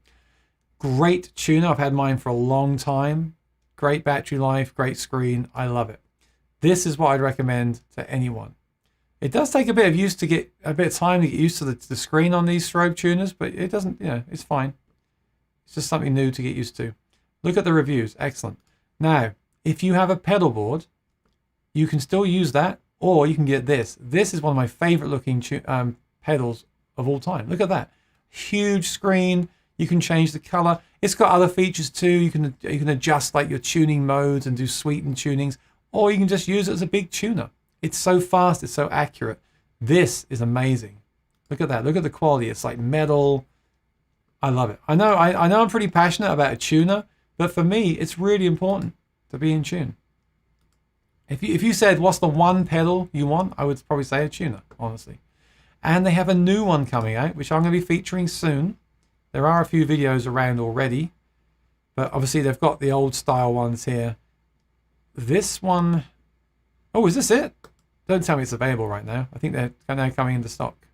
Great tuner. I've had mine for a long time. Great battery life, great screen. I love it. This is what I'd recommend to anyone. It does take a bit of time to get used to the screen on these strobe tuners, but it doesn't, it's fine. It's just something new to get used to. Look at the reviews. Excellent. Now, if you have a pedal board, you can still use that, or you can get this. This is one of my favorite looking pedals of all time. Look at that. Huge screen. You can change the color. It's got other features too. You can adjust like your tuning modes and do sweetened tunings, or you can just use it as a big tuner. It's so fast. It's so accurate. This is amazing. Look at that. Look at the quality. It's like metal. I love it. I know I'm pretty passionate about a tuner, but for me, it's really important to be in tune. If you said, what's the one pedal you want? I would probably say a tuner, honestly. And they have a new one coming out, which I'm going to be featuring soon. There are a few videos around already, but obviously they've got the old style ones here. This one, oh, is this it? Don't tell me it's available right now. I think they're now coming into stock.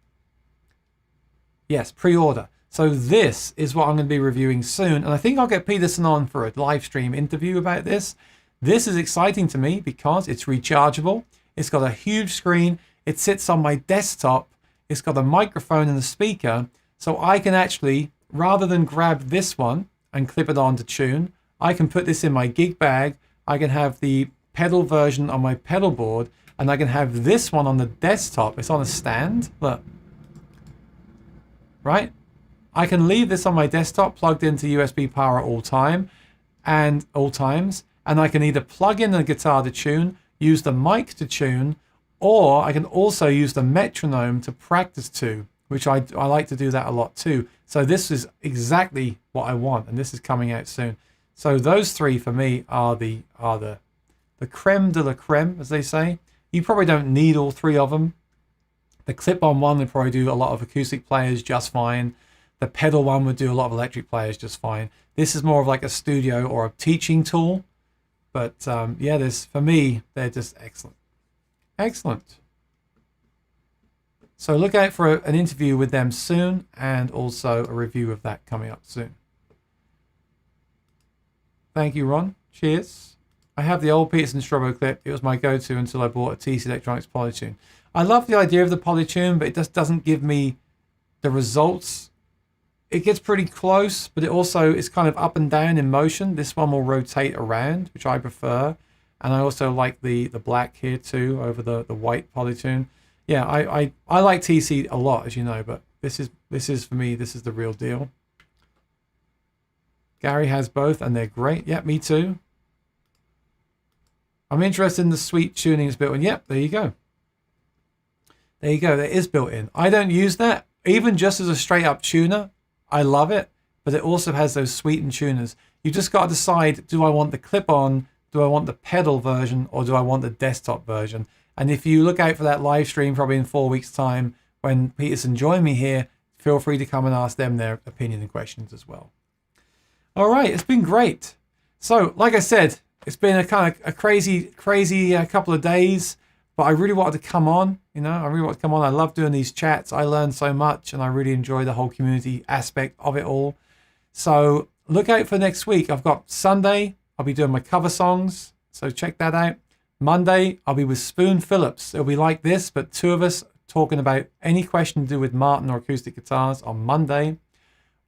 Yes, pre-order. So this is what I'm going to be reviewing soon. And I think I'll get Peterson on for a live stream interview about this. This is exciting to me because it's rechargeable. It's got a huge screen. It sits on my desktop. It's got a microphone and a speaker. So I can actually, rather than grab this one and clip it on to tune, I can put this in my gig bag. I can have the pedal version on my pedal board, and I can have this one on the desktop. It's on a stand. Look. Right? I can leave this on my desktop plugged into USB power at all times, and I can either plug in the guitar to tune, use the mic to tune, or I can also use the metronome to practice to, which I like to do that a lot too. So this is exactly what I want, and this is coming out soon. So those three for me are the creme de la creme, as they say. You probably don't need all three of them. The clip-on one would probably do a lot of acoustic players just fine. The pedal one would do a lot of electric players just fine. This is more of like a studio or a teaching tool. But yeah, for me, they're just excellent. Excellent. So look out for an interview with them soon, and also a review of that coming up soon. Thank you, Ron. Cheers. I have the old Peterson Stroboclip. It was my go-to until I bought a TC Electronics Polytune. I love the idea of the Polytune, but it just doesn't give me the results. It gets pretty close, but it's kind of up and down in motion. This one will rotate around, which I prefer. And I also like the black here too, over the white Polytune. Yeah, I like TC a lot, as you know, but this is for me, this is the real deal. Gary has both, and they're great. Yeah, me too. I'm interested in the sweet tuning that's built in. Yep, there you go. There you go. That is built in. I don't use that. Even just as a straight up tuner, I love it. But it also has those sweetened tuners. You just got to decide, do I want the clip-on, do I want the pedal version, or do I want the desktop version? And if you look out for that live stream probably in 4 weeks' time when Peterson join me here, feel free to come and ask them their opinion and questions as well. All right, it's been great. So, like I said, it's been a kind of a crazy couple of days, but I really wanted to come on. I really want to come on. I love doing these chats. I learn so much, and I really enjoy the whole community aspect of it all. So look out for next week. I've got Sunday, I'll be doing my cover songs, so check that out. Monday, I'll be with Spoon Phillips. It'll be like this, but two of us talking about any question to do with Martin or acoustic guitars on Monday.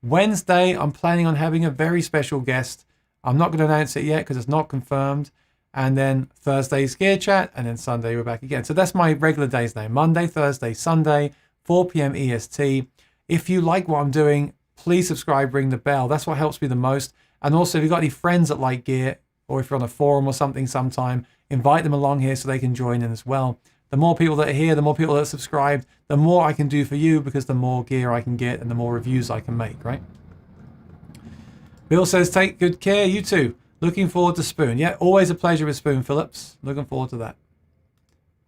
Wednesday, I'm planning on having a very special guest. I'm not going to announce it yet because it's not confirmed. And then Thursday's Gear Chat, and then Sunday we're back again. So that's my regular days now. Monday, Thursday, Sunday, 4 p.m. EST. If you like what I'm doing, please subscribe, ring the bell. That's what helps me the most. And also, if you've got any friends that like gear, or if you're on a forum or something sometime, invite them along here so they can join in as well. The more people that are here, the more people that are subscribed, the more I can do for you, because the more gear I can get and the more reviews I can make, right? Bill says, take good care, you too. Looking forward to Spoon. Yeah, always a pleasure with Spoon Phillips. Looking forward to that.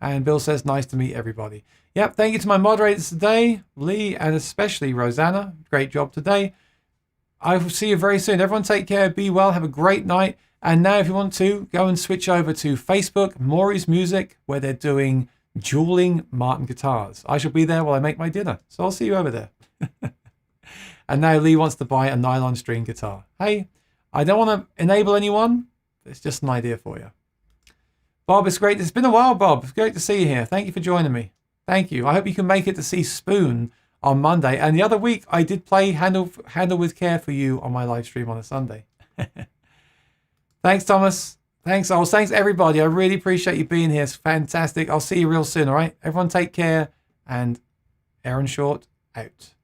And Bill says, nice to meet everybody. Yep, thank you to my moderators today, Lee and especially Rosanna. Great job today. I will see you very soon. Everyone take care, be well, have a great night. And now if you want to, go and switch over to Facebook, Maury's Music, where they're doing dueling Martin guitars. I shall be there while I make my dinner. So I'll see you over there. And now Lee wants to buy a nylon string guitar. Hey, I don't want to enable anyone. It's just an idea for you. Bob, it's great. It's been a while, Bob. It's great to see you here. Thank you for joining me. Thank you. I hope you can make it to see Spoon on Monday. And the other week, I did play Handle with Care for you on my live stream on a Sunday. Thanks, Thomas. Thanks, Ols. Thanks, everybody. I really appreciate you being here. It's fantastic. I'll see you real soon, all right? Everyone take care. And Aaron Short, out.